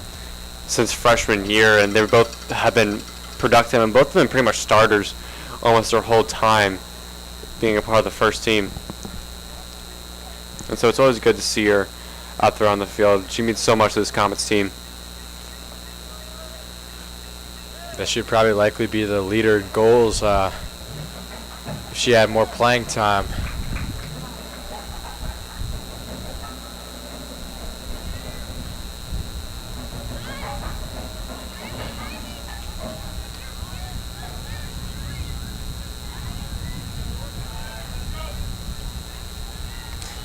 since freshman year, and they both have been productive, and both of them pretty much starters almost their whole time being a part of the first team. And so it's always good to see her out there on the field. She means so much to this Comets team. That should probably likely be the leader in goals if she had more playing time.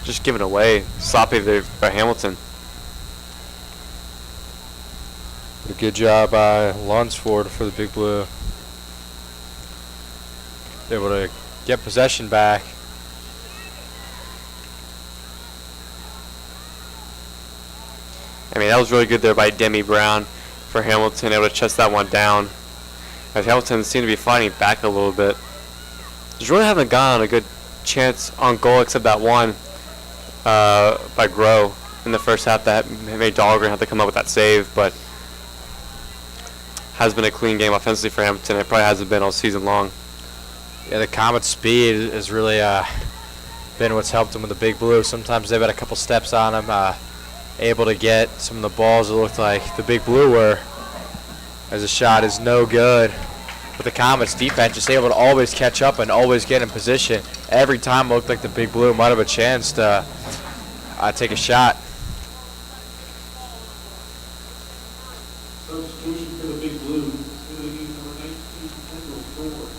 Just given away. Sloppy there by Hamilton. A good job by Lunsford for the Big Blue. Able to get possession back. That was really good there by Demi Brown for Hamilton, able to chest that one down. As Hamilton seemed to be fighting back a little bit. Just really haven't gotten a good chance on goal except that one by Grow in the first half that made Dahlgren have to come up with that save, but has been a clean game offensively for Hamilton. It probably hasn't been all season long. Yeah, the Comets' speed has really been what's helped them with the Big Blue. Sometimes they've had a couple steps on them, able to get some of the balls that looked like the Big Blue were, as the shot is no good. But the Comets' defense just able to always catch up and always get in position. Every time it looked like the Big Blue might have a chance to take a shot. Substitution for the Big Blue, into the game number 19, Kendall Ford.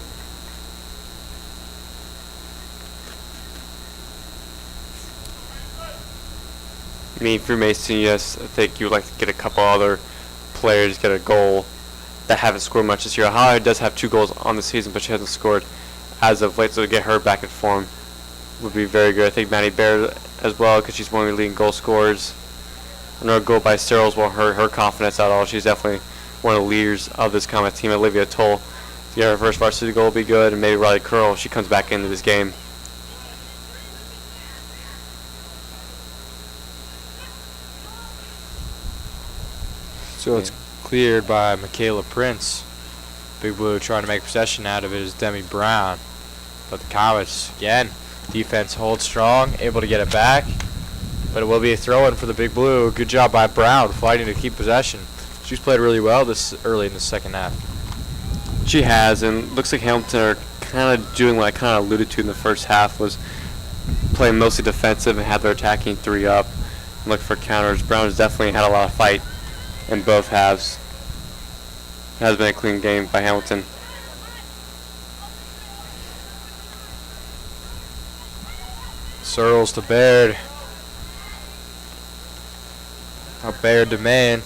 I mean, for Mason, yes, I think you would like to get a couple other players get a goal that haven't scored much this year. Haller does have 2 goals on the season, but she hasn't scored as of late, so to get her back in form would be very good. I think Maddie Baird as well, because she's one of the leading goal scorers. Another goal by Searles won't hurt her confidence at all. She's definitely one of the leaders of this Comet team. Olivia Toll, to get her first varsity goal will be good, and maybe Riley Curl if she comes back into this game. So it's cleared by Michaela Prince. Big Blue trying to make possession out of it is Demi Brown. But the Comets, again, defense holds strong, able to get it back. But it will be a throw-in for the Big Blue. Good job by Brown fighting to keep possession. She's played really well this early in the second half. She has, and looks like Hamilton are kind of doing what I kind of alluded to in the first half, was playing mostly defensive and had their attacking 3 up and look for counters. Brown has definitely had a lot of fight in both halves. It has been a clean game by Hamilton. Searles to Baird. Now Baird to Main.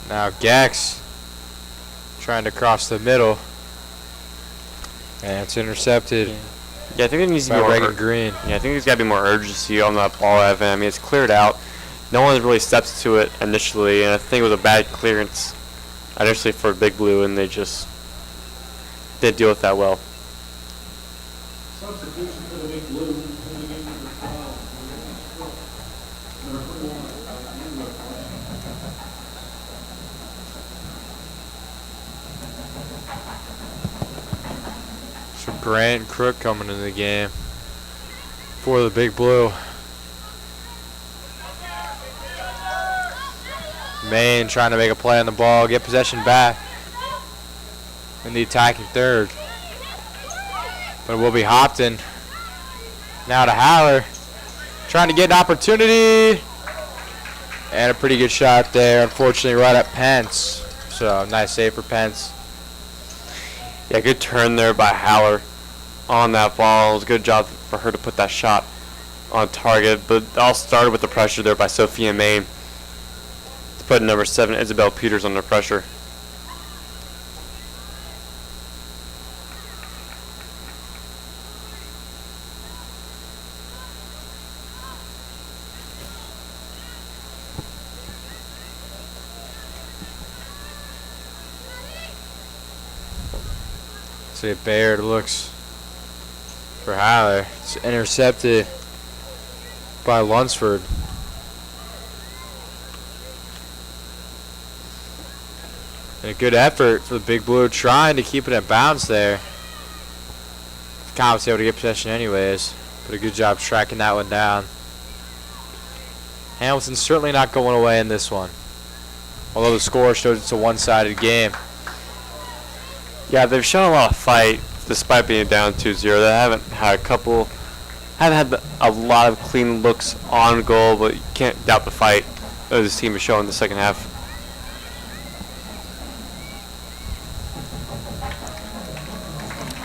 Now Gax trying to cross the middle. And it's intercepted Yeah, I think there needs to be by more Reagan Green. Yeah, I think there's got to be more urgency on that ball, Evan. I mean, it's cleared out. No one really steps to it initially, and I think it was a bad clearance initially for Big Blue, and they just didn't deal with that well. Substitution for the Big Blue, into the game number 12, number 41, Angela Grant. So Grant and Crook coming into the game for the Big Blue. Main trying to make a play on the ball, get possession back in the attacking third. But it will be Hopton. Now to Haller. Trying to get an opportunity. And a pretty good shot there, unfortunately, right at Pence. So nice save for Pence. Yeah, good turn there by Haller on that ball. It was a good job for her to put that shot on target, but it all started with the pressure there by Sophia Main to put number 7 Isabel Peters under pressure. See, Baird looks for Haller. It's intercepted by Lunsford. And a good effort for the Big Blue trying to keep it in bounds there. The Comets able to get possession anyways, but a good job tracking that one down. Hamilton's certainly not going away in this one, although the score shows it's a one-sided game. Yeah, they've shown a lot of fight despite being down 2-0. They haven't had a lot of clean looks on goal, but you can't doubt the fight that this team is showing in the second half.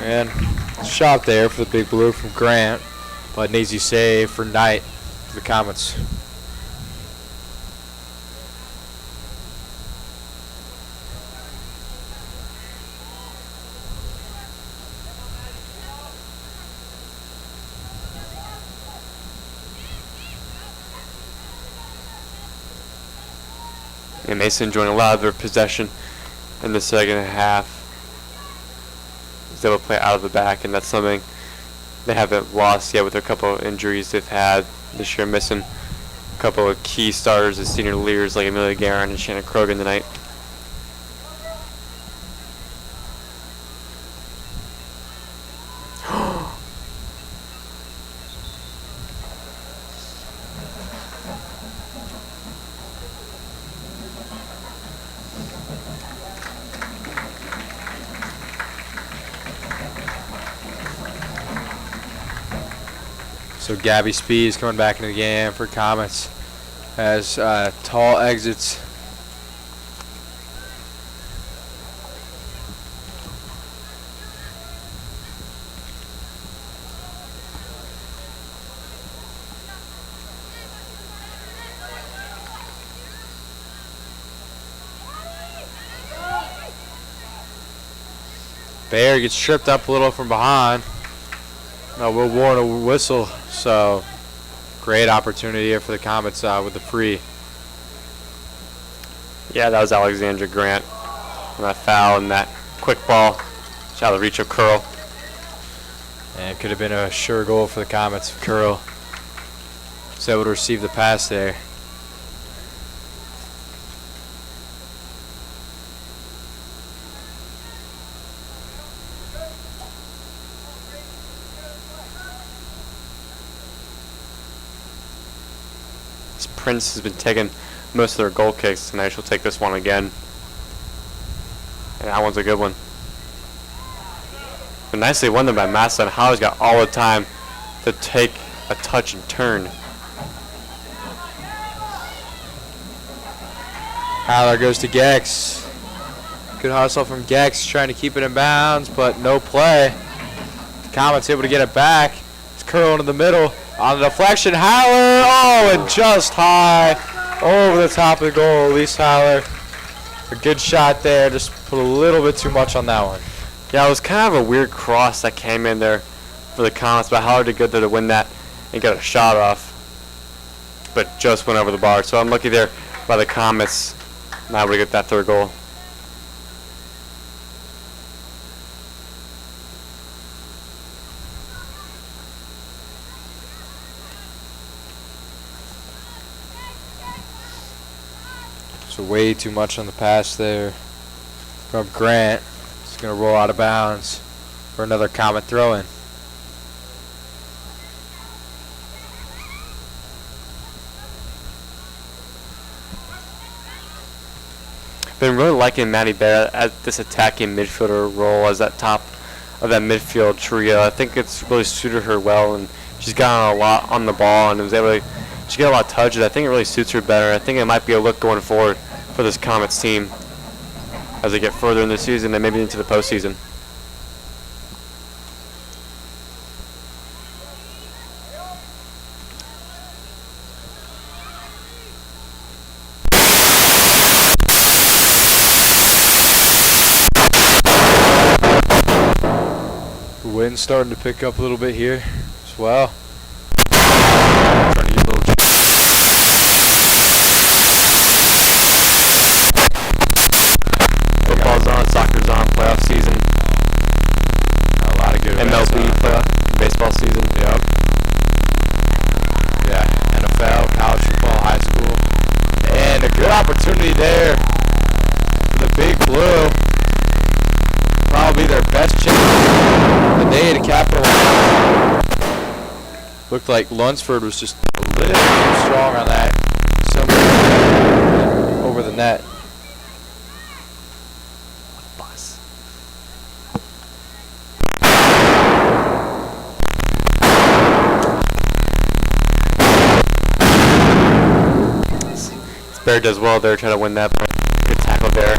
And shot there for the Big Blue from Grant, but an easy save for Knight for the Comets. And Mason enjoying a lot of their possession in the second half. is able to play out of the back, and that's something they haven't lost yet with a couple of injuries they've had this year, missing a couple of key starters as senior leaders like Amelia Guerin and Shannon Krogan tonight. So Gabby Speed is coming back into the game for Comets as Tall exits. Bayer gets tripped up a little from behind. No, Will Warren a whistle, so great opportunity here for the Comets with the free. Yeah, that was Alexandra Grant on that foul and that quick ball. Out of the reach of Curl. And it could have been a sure goal for the Comets if Curl was able to receive the pass there. Prince has been taking most of their goal kicks tonight. She'll take this one again. And that one's a good one. But nicely won them by Massa, and Howard's got all the time to take a touch and turn. Haller goes to Gex. Good hustle from Gex, trying to keep it in bounds, but no play. The Comets able to get it back. It's Curl into the middle. On the deflection, Haller, oh, and just high over the top of the goal. Elise Haller, a good shot there, just put a little bit too much on that one. Yeah, it was kind of a weird cross that came in there for the Comets, but Haller did good there to win that and get a shot off, but just went over the bar. So I'm lucky there by the Comets. Now we get that third goal. So way too much on the pass there from Grant. It's going to roll out of bounds for another Comet throw-in. Been really liking Maddie Bear at this attacking midfielder role as that top of that midfield trio. I think it's really suited her well, and she's gotten a lot on the ball and was able to. She got a lot of touches. I think it really suits her better. I think it might be a look going forward for this Comets team as they get further in the season and maybe into the postseason. The wind's starting to pick up a little bit here as well. Trying to get a little. Football's on, soccer's on, playoff season, A lot of good events MLB on. playoff, baseball season. Yep. Yeah, NFL, college football, high school. And a good opportunity there for the Big Blue. Probably their best chance of the day to capitalize. Looked like Lunsford was just a little too strong on that. Somebody over the net. Bus. Bear does well there, trying to win that point. Good tackle there.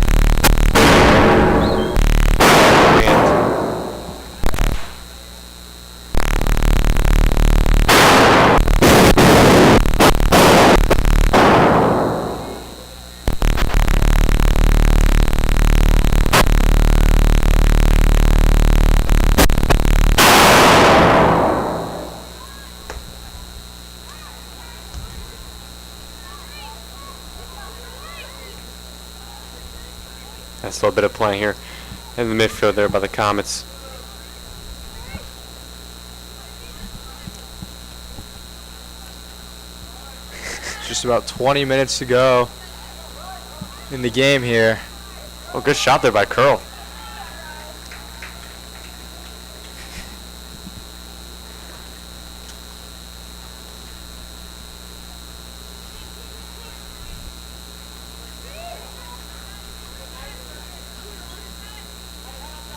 Nice little bit of play here in the midfield there by the Comets. Just about 20 minutes to go in the game here. Oh, good shot there by Curl.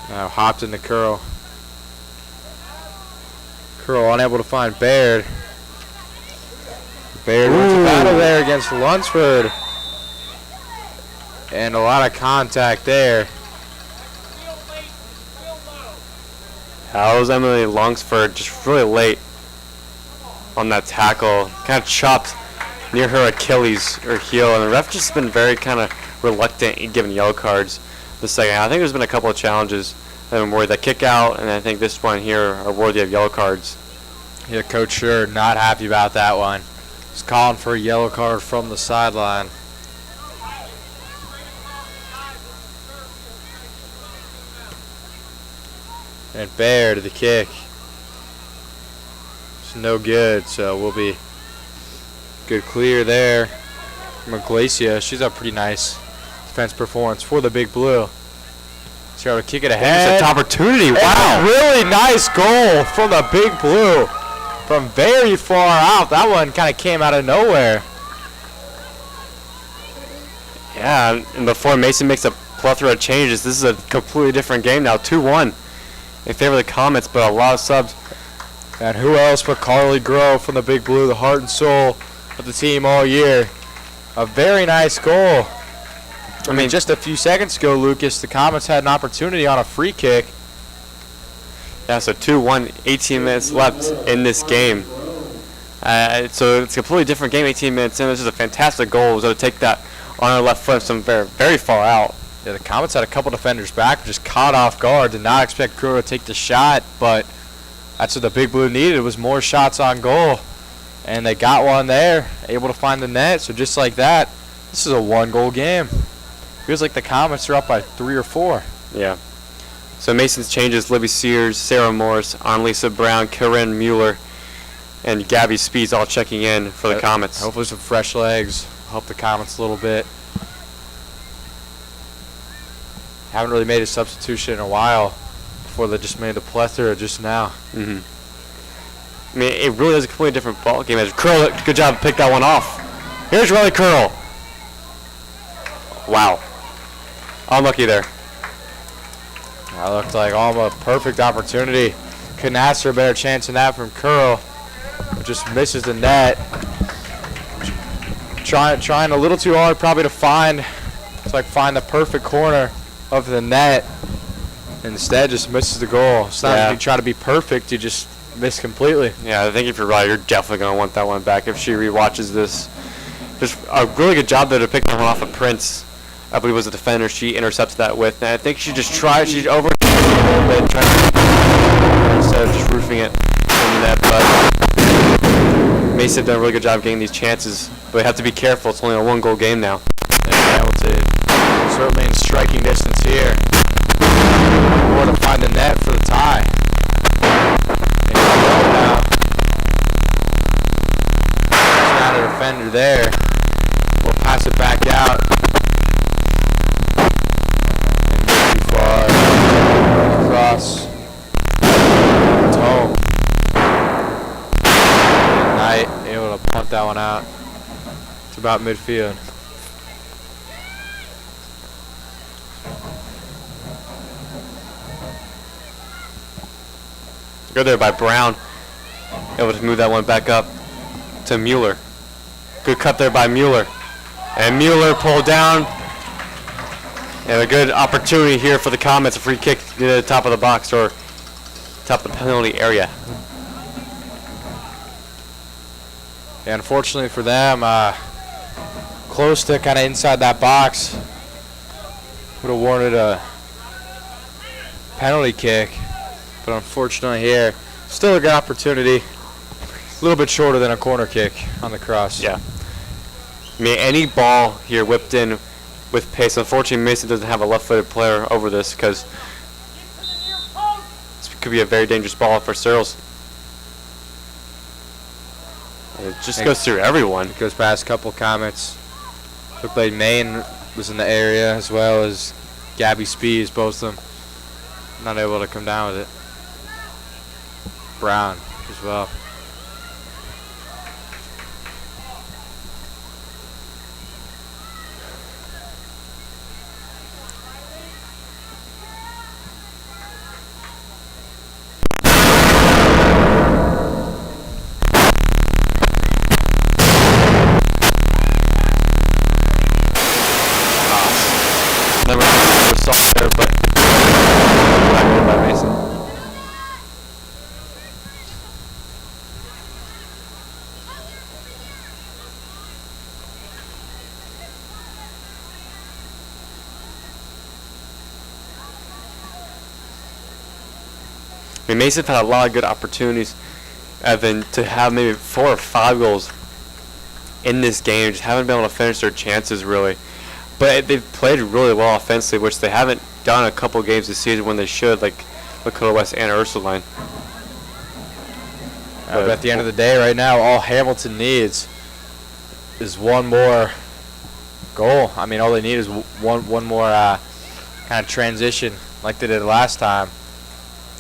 Now hopped into Curl. Curl unable to find Baird. Baird wins the battle there against Lunsford. And a lot of contact there. That was Emily Longsford just really late on that tackle. Kind of chopped near her Achilles or heel, and the ref just been very kind of reluctant in giving yellow cards the second half. I think there's been a couple of challenges that have been worthy. The kick out, and I think this one here are worthy of yellow cards. Yeah, Coach Schur not happy about that one. He's calling for a yellow card from the sideline. And Baird, the kick. It's no good, so we'll be good clear there. From Iglesia, she's a pretty nice defense performance for the Big Blue. She's able to kick it ahead. It's an opportunity. And Wow. a really nice goal from the Big Blue. From very far out. That one kind of came out of nowhere. Yeah, and before Mason makes a plethora of changes, this is a completely different game now. 2-1 in favor of the Comets, but a lot of subs. And who else but Carly Grove from the Big Blue, the heart and soul of the team all year. A very nice goal. I mean, just a few seconds ago, Lucas, the Comets had an opportunity on a free kick. Yeah, so 2-1, 18 minutes left in this game. So it's a completely different game, 18 minutes in. This is a fantastic goal. Was able to take that on our left foot from very, very far out. Yeah, the Comets had a couple defenders back, just caught off guard. Did not expect Crew to take the shot, but that's what the Big Blue needed, was more shots on goal. And they got one there, able to find the net. So just like that, this is a one-goal game. Feels like the Comets are up by 3 or 4. Yeah. So Mason's changes: Libby Sears, Sarah Morris, Annalisa Brown, Karen Mueller, and Gabby Speeds all checking in for the Comets. Hopefully some fresh legs. Help the Comets a little bit. Haven't really made a substitution in a while before they just made the plethora just now. Mm-hmm. I mean, it really is a completely different ball game. As Curl, good job to pick that one off. Here's Riley Curl. Wow. Unlucky there. That looked like almost a perfect opportunity. Couldn't ask for a better chance than that from Curl. But just misses the net. Trying a little too hard probably to find the perfect corner of the net. Instead just misses the goal. It's not like you try to be perfect, you just miss completely. Yeah, I think if you're right, you're definitely going to want that one back if she rewatches this. Just a really good job there to pick that one off of Prince. I believe was a defender she intercepted that with. And I think she just tried, she over a little bit, trying to, instead of just roofing it in the net. But Mason done a really good job getting these chances. But we have to be careful. It's only a one-goal game now. And Hamilton certainly in striking distance here. Or to find the net for the tie. And he's going now. There's not a defender there. We'll pass it back out. And go too far. Cross. It's home. And Knight able to punt that one out. It's about midfield. Good there by Brown. Able to move that one back up to Mueller. Good cut there by Mueller. And Mueller pulled down. And a good opportunity here for the Comets. A free kick near the top of the box or top of the penalty area. Yeah, unfortunately for them, close to kind of inside that box. Would have warranted a penalty kick. But unfortunately here, still a good opportunity. A little bit shorter than a corner kick on the cross. Yeah. I mean, any ball here whipped in with pace. Unfortunately, Mason doesn't have a left-footed player over this because this could be a very dangerous ball for Searles. It just goes through everyone. Goes past a couple comments. Looked like Maine was in the area as well as Gabby Spees, both of them not able to come down with it. Brown as well. Never saw there, but not good by Mason. I mean, Mason had a lot of good opportunities, Evan, to have maybe 4 or 5 goals in this game. Just haven't been able to finish their chances really. But they've played really well offensively, which they haven't done a couple games this season when they should, like Lakota West and Ursuline. But at the end of the day, right now, all Hamilton needs is one more goal. I mean, all they need is one more kind of transition like they did last time.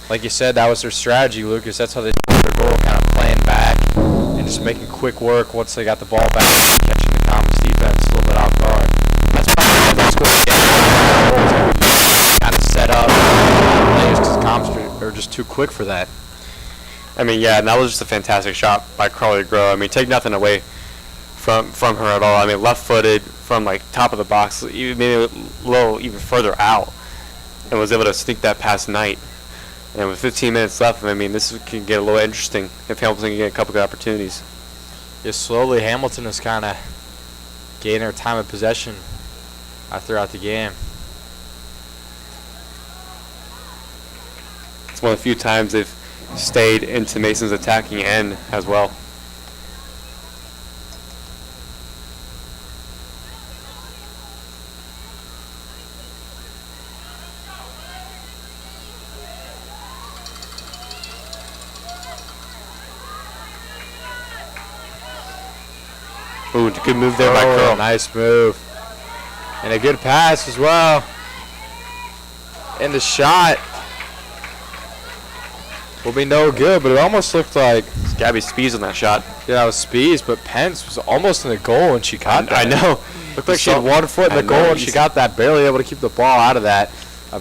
Like you said, that was their strategy, Lucas. That's how they scored their goal, kind of playing back and just making quick work once they got the ball back, catching the Comets defense a little bit off guard. That's probably why they scored the game. Kind of set up players because the Comets are just too quick for that. I mean, yeah, and that was just a fantastic shot by Carly Groh. I mean, take nothing away from her at all. I mean, left-footed from like top of the box, even maybe a little even further out, and was able to sneak that past Knight. And with 15 minutes left, I mean, this can get a little interesting if Hamilton can get a couple good opportunities. Yeah, slowly Hamilton is kind of gaining their time of possession throughout the game. It's one of the few times they've stayed into Mason's attacking end as well. Ooh, good move there by Curl. Nice move. And a good pass as well. And the shot will be no good, but it almost looked like It's Gabby Spees on that shot. yeah, it was Spees, but Pence was almost in the goal and she caught that. I know. Looked like she had 1 foot in the goal and she got that, barely able to keep the ball out of that.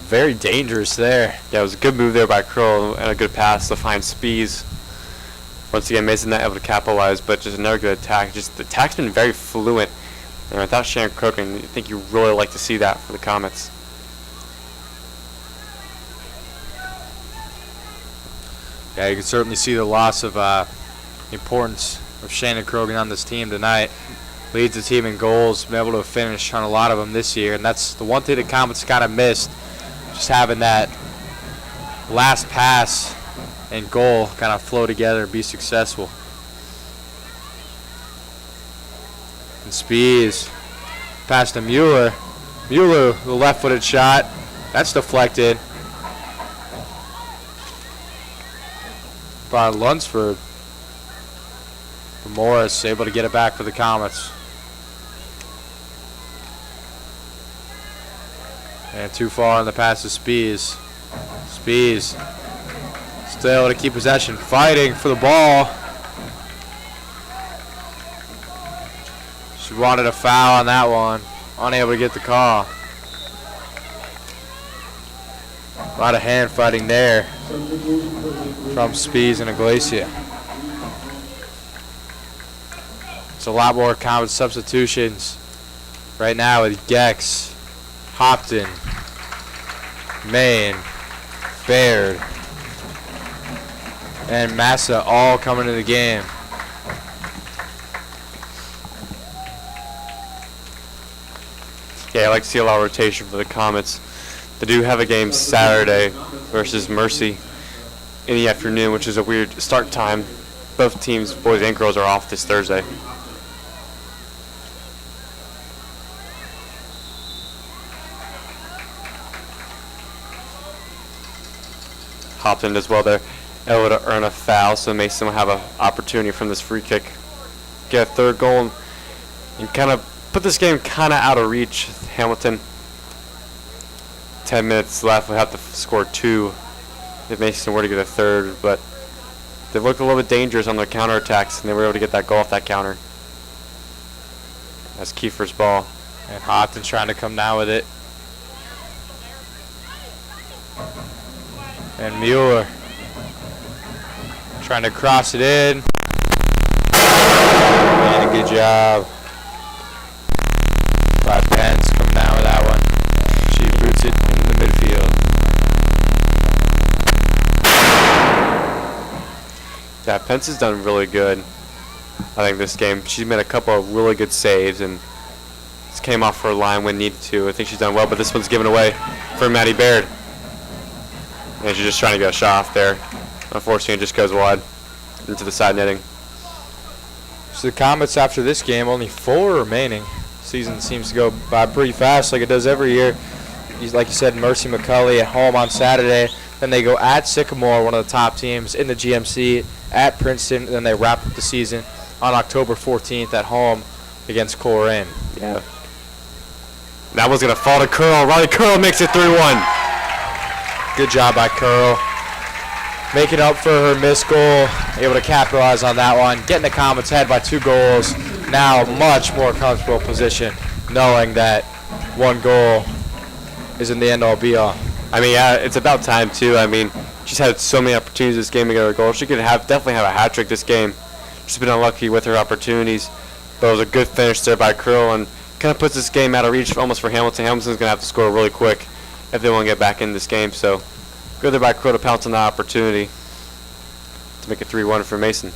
Very dangerous there. Yeah, it was a good move there by Curl and a good pass to find Spees. Once again, Mason not able to capitalize, but just another good attack. Just the attack's been very fluent. And without Shannon Croken, I think you really like to see that for the Comets. Yeah, you can certainly see the loss of importance of Shannon Krogan on this team tonight. Leads the team in goals, been able to finish on a lot of them this year, and that's the one thing the Comets kind of missed, just having that last pass and goal kind of flow together and be successful. And Spees pass to Mueller. Mueller, the left-footed shot, that's deflected by Lunsford. Morris able to get it back for the Comets. And too far on the pass to Spees. Spees still able to keep possession, fighting for the ball. She wanted a foul on that one. Unable to get the call. A lot of hand fighting there from Spees and Iglesia. It's a lot more common substitutions right now with Gex, Hopton, Maine, Baird, and Massa all coming into the game. Yeah, I like to see a lot of rotation for the Comets. They do have a game Saturday versus Mercy in the afternoon, which is a weird start time. Both teams, boys and girls, are off this Thursday. Hopton as well there, able to earn a foul, so Mason will have an opportunity from this free kick. get a third goal and kind of put this game kind of out of reach. Hamilton, 10 minutes left. We'll have to score 2 if Mason were to get a third, but they looked a little bit dangerous on their counterattacks, and they were able to get that goal off that counter. That's Kiefer's ball. And Hopton trying to come down with it. And Mueller trying to cross it in. And a good job by Pence coming down with that one. She boots it in the midfield. Yeah, Pence has done really good, I think, this game. She's made a couple of really good saves and just came off her line when needed to. I think she's done well, but this one's given away for Maddie Baird. And she's just trying to get a shot off there. Unfortunately, it just goes wide into the side netting. So the Comets after this game, only 4 remaining. Season seems to go by pretty fast like it does every year. Like you said, Mercy McCulley at home on Saturday. Then they go at Sycamore, one of the top teams in the GMC, at Princeton. And then they wrap up the season on October 14th at home against Coleraine. Yeah. That one's going to fall to Curl. Riley Curl makes it 3-1. Good job by Curl. Making up for her missed goal. Able to capitalize on that one. Getting the Comets ahead by 2 goals. Now much more comfortable position, knowing that 1 goal is in the end-all be-all. I mean, yeah, it's about time, too. I mean, she's had so many opportunities this game to get her goal. She could definitely have a hat trick this game. She's been unlucky with her opportunities. But it was a good finish there by Curl and kind of puts this game out of reach almost for Hamilton. Hamilton's going to have to score really quick if they want to get back in this game. So good there by Curl to pounce on that opportunity to make it 3-1 for Mason.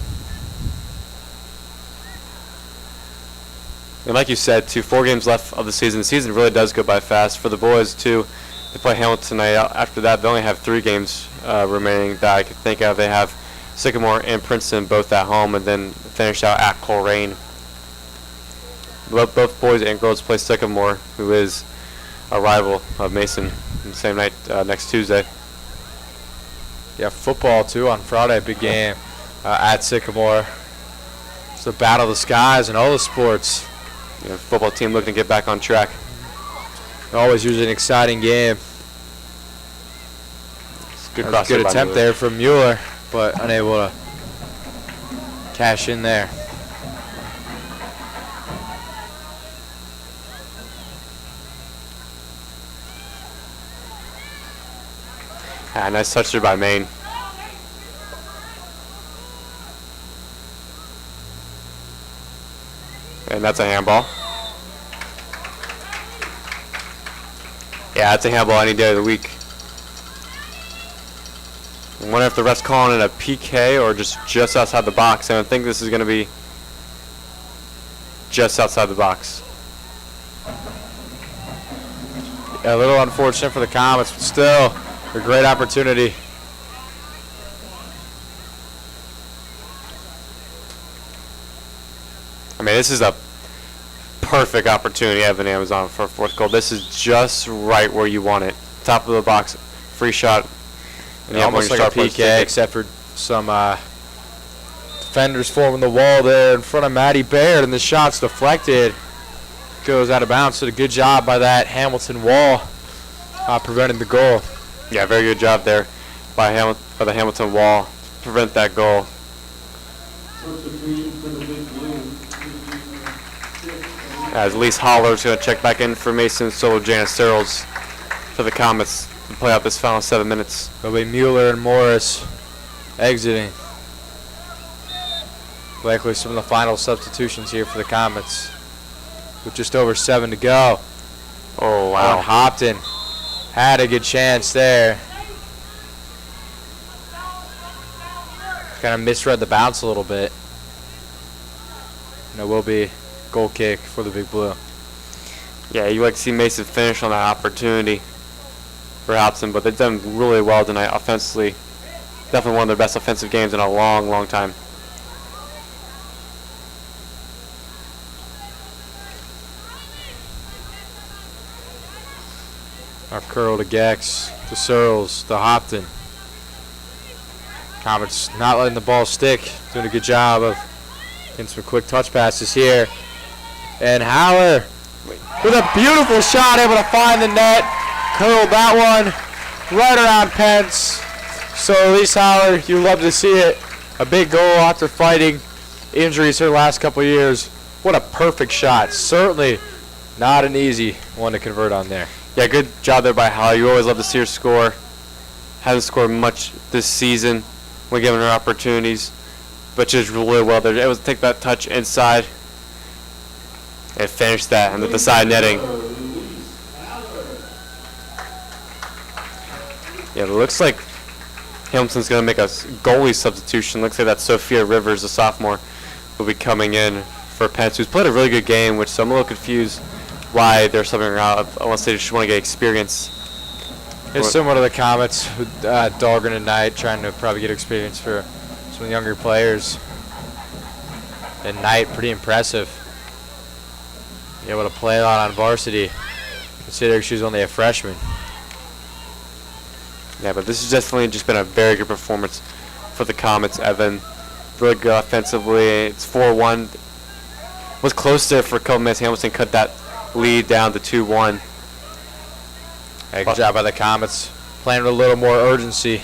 And like you said, 4 games left of the season. The season really does go by fast. For the boys, too, they play Hamilton tonight. After that, they only have 3 games remaining that I can think of. They have Sycamore and Princeton both at home, and then finish out at Coleraine. Both boys and girls play Sycamore, who is a rival of Mason, the same night next Tuesday. Yeah, football, too, on Friday. Big game at Sycamore. It's the battle of the skies and all the sports. Yeah, football team looking to get back on track. Always usually an exciting game. Good That was a good by attempt Mueller. there from Mueller, but unable to cash in there. Nice touch there by Maine. And that's a handball. Yeah, that's a handball any day of the week. I wonder if the ref's calling it a PK or just outside the box. And I think this is going to be just outside the box. A little unfortunate for the Comets, but still a great opportunity. I mean, this is a perfect opportunity, Evan Amazon, for a 4th goal. This is just right where you want it. Top of the box, free shot. And you have Almost one like of a your star players PK, take it. except for some defenders forming the wall there in front of Maddie Baird, and the shot's deflected. Goes out of bounds, so a good job by that Hamilton wall preventing the goal. Yeah, very good job there by the Hamilton wall to prevent that goal. Substitution for the Big Blue. As Elise Holler's going to check back in for Mason, so will Janice Searles for the Comets to play out this final 7 minutes. It'll be Mueller and Morris exiting. Likely some of the final substitutions here for the Comets, with just over 7 to go. Oh, Wow. wow. Hopton had a good chance there. Kind of misread the bounce a little bit. And it will be goal kick for the Big Blue. Yeah, you like to see Mason finish on that opportunity for Hobson, but they've done really well tonight offensively. Definitely one of their best offensive games in a long, long time. Our curl to Gex, to Searles, to Hopton. Comets not letting the ball stick. Doing a good job of Getting some quick touch passes here. And Haller with a beautiful shot, able to find the net. Curled that one right around Pence. So Elise Haller, you love to see it. A big goal after fighting injuries her last couple years. What a perfect shot. Certainly not an easy one to convert on there. Yeah, good job there by Haller. You always love to see her score. Hasn't scored much this season when given her opportunities, but she did really well there. Able to take that touch inside and finish that and with the side netting. Yeah, it looks like Hamilton's going to make a goalie substitution. Looks like that Sophia Rivers, a sophomore, will be coming in for Pence, who's played a really good game, which so I'm a little confused why they're subbing her out unless they just want to get experience. It's similar to the Comets with Dahlgren and Knight trying to probably get experience for some younger players. And Knight, pretty impressive. Be able to play a lot on varsity, considering she's only a freshman. Yeah, but this has definitely just been a very good performance for the Comets, Evan. Really good offensively. It's 4-1. Was close there for a couple minutes. Hamilton cut that lead down to 2-1. Hey, good job by the Comets. Playing with a little more urgency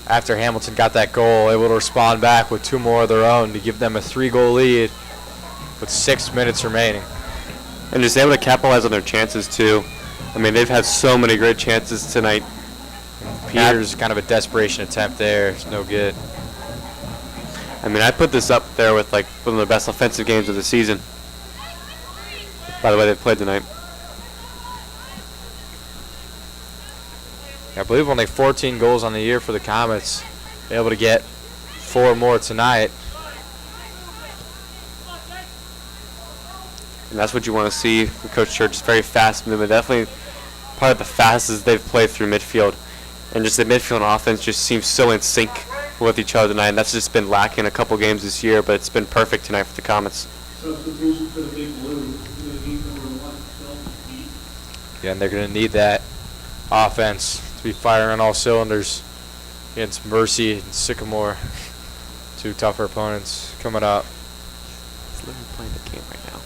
after Hamilton got that goal. Able to respond back with 2 more of their own to give them a 3-goal lead with 6 minutes remaining. And just able to capitalize on their chances, too. I mean, they've had so many great chances tonight. Peters, kind of a desperation attempt there. It's no good. I mean, I put this up there with like one of the best offensive games of the season. By the way, they've played tonight. I believe only 14 goals on the year for the Comets. Able to get 4 more tonight. And that's what you want to see from Coach Church. It's very fast movement. Definitely part of the fastest they've played through midfield. And just the midfield and offense just seems so in sync with each other tonight. And that's just been lacking a couple games this year, but it's been perfect tonight for the Comets. Substitution for the Big Blue. They need number 1, Sheldon Pete. Yeah, and they're going to need that offense to be firing on all cylinders against Mercy and Sycamore. 2 tougher opponents coming up. He's literally playing the game right now.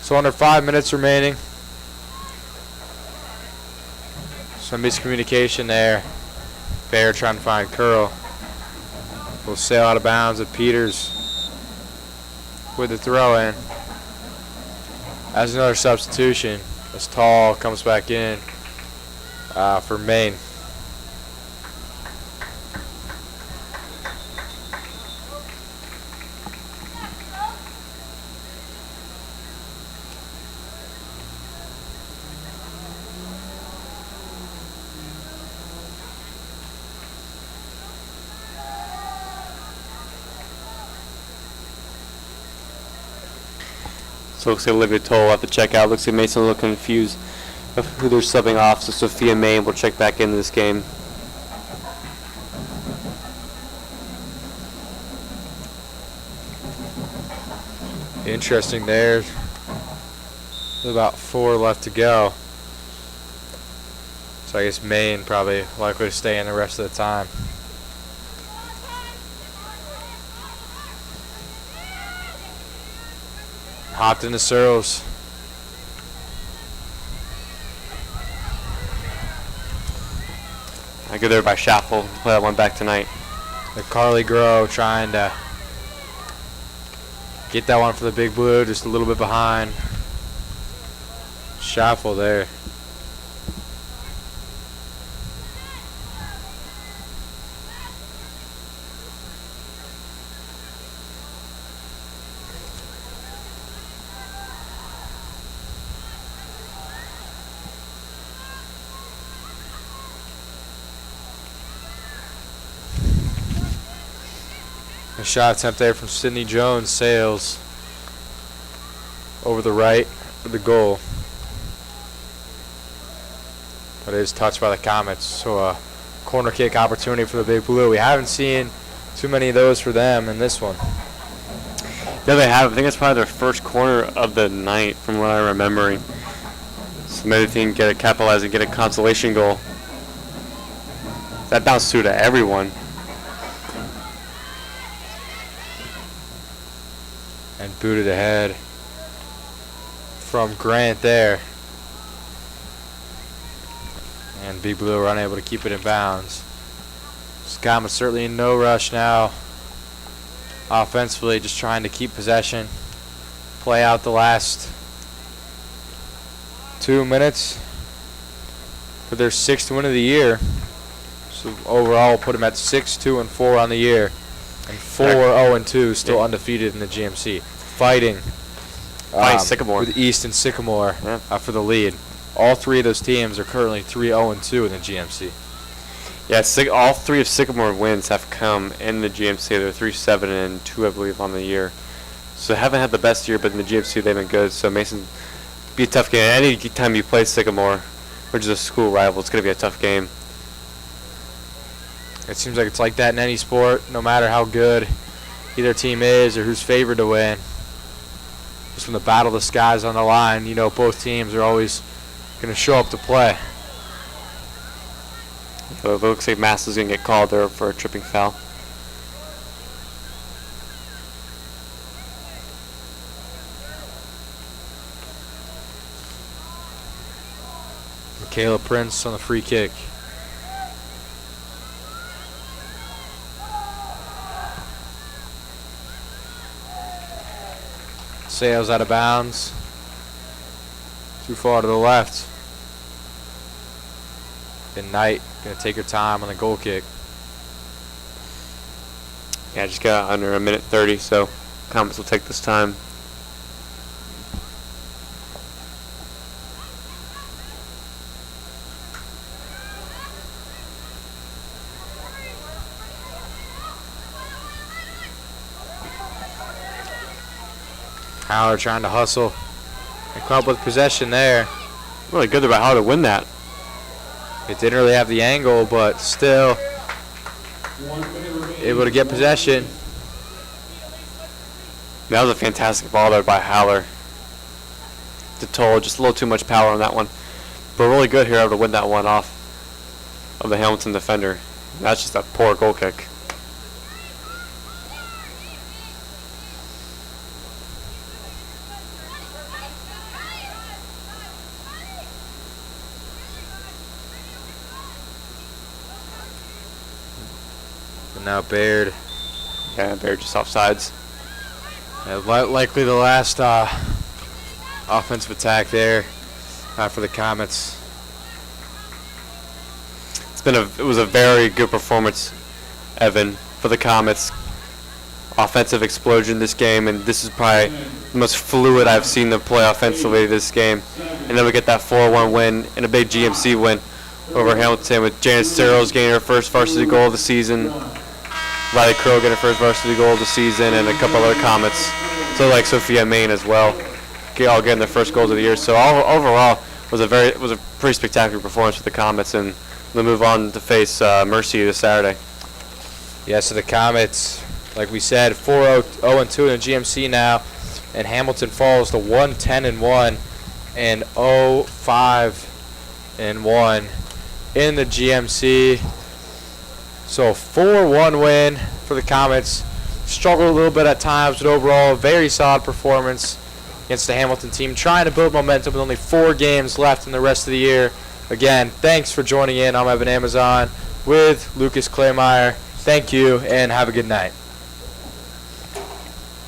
So under 5 minutes remaining. Some miscommunication there. Bear trying to find Curl. Will sail out of bounds at Peters with the throw in. As another substitution, as Tall comes back in for Maine. So it looks like Olivia Toll will have to check out. Looks like Mason a little confused of who they're subbing off. So Sophia Maine will check back into this game. Interesting there. There's about 4 left to go. So I guess Maine probably likely to stay in the rest of the time. Hopped into Searles. I go there by Schaffel. Play that one back tonight. The Carly Grow trying to get that one for the Big Blue, just a little bit behind. Schaffel there. A shot attempt there from Sydney Jones. Sails over the right for the goal. But it is touched by the Comets. So a corner kick opportunity for the Big Blue. We haven't seen too many of those for them in this one. Yeah, they have. I think it's probably their first corner of the night from what I'm remembering. So maybe they can get a capitalize and get a consolation goal. That bounced through to everyone. And booted ahead from Grant there. And Big Blue were unable to keep it in bounds. Scott was certainly in no rush now. Offensively, just trying to keep possession. Play out the last 2 minutes for their 6th win of the year. So overall, we'll put them at 6-2-4 on the year. And 4-0-2, still undefeated in the GMC. Fighting Sycamore. with East and Sycamore Yeah. For the lead. All 3 of those teams are currently 3-0-2 in the GMC. Yeah, all 3 of Sycamore wins have come in the GMC. They're 3-7-2, I believe, on the year. So they haven't had the best year, but in the GMC they've been good. So Mason, be a tough game. Any time you play Sycamore, which is a school rival, it's going to be a tough game. It seems like it's like that in any sport, no matter how good either team is or who's favored to win. Just when the battle of the skies on the line, you know both teams are always going to show up to play. So it looks like Mass is going to get called there for a tripping foul. Michaela Prince on the free kick. Sales out of bounds. Too far to the left. And Knight going to take her time on the goal kick. Yeah, just got under 1:30, so Comets will take this time. Howler trying to hustle and come up with possession there. Really good about how to win that. It didn't really have the angle, but still able to get possession. That was a fantastic ball there by Howler. To Toll, just a little too much power on that one. But really good here, able to win that one off of the Hamilton defender. That's just a poor goal kick. And now Baird. Yeah, Baird just offsides. Likely the last offensive attack there for the Comets. It was a very good performance, Evan, for the Comets. Offensive explosion this game, and this is probably the most fluid I've seen them play offensively this game. And then we get that 4-1 win and a big GMC win over Hamilton with Janice Searles getting her first varsity goal of the season, Riley Crow getting her first varsity goal of the season, and a couple other Comets. So like Sophia Main as well, all getting their first goals of the year. So overall, was a pretty spectacular performance for the Comets, and they'll move on to face Mercy this Saturday. Yeah, so the Comets, like we said, 4-0-2 in the GMC now, and Hamilton falls to 1-10-1 and 0-5-1 in the GMC. So a 4-1 win for the Comets. Struggled a little bit at times, but overall a very solid performance against the Hamilton team, trying to build momentum with only 4 games left in the rest of the year. Again, thanks for joining in. I'm Evan Amazon with Lucas Claymire. Thank you, and have a good night.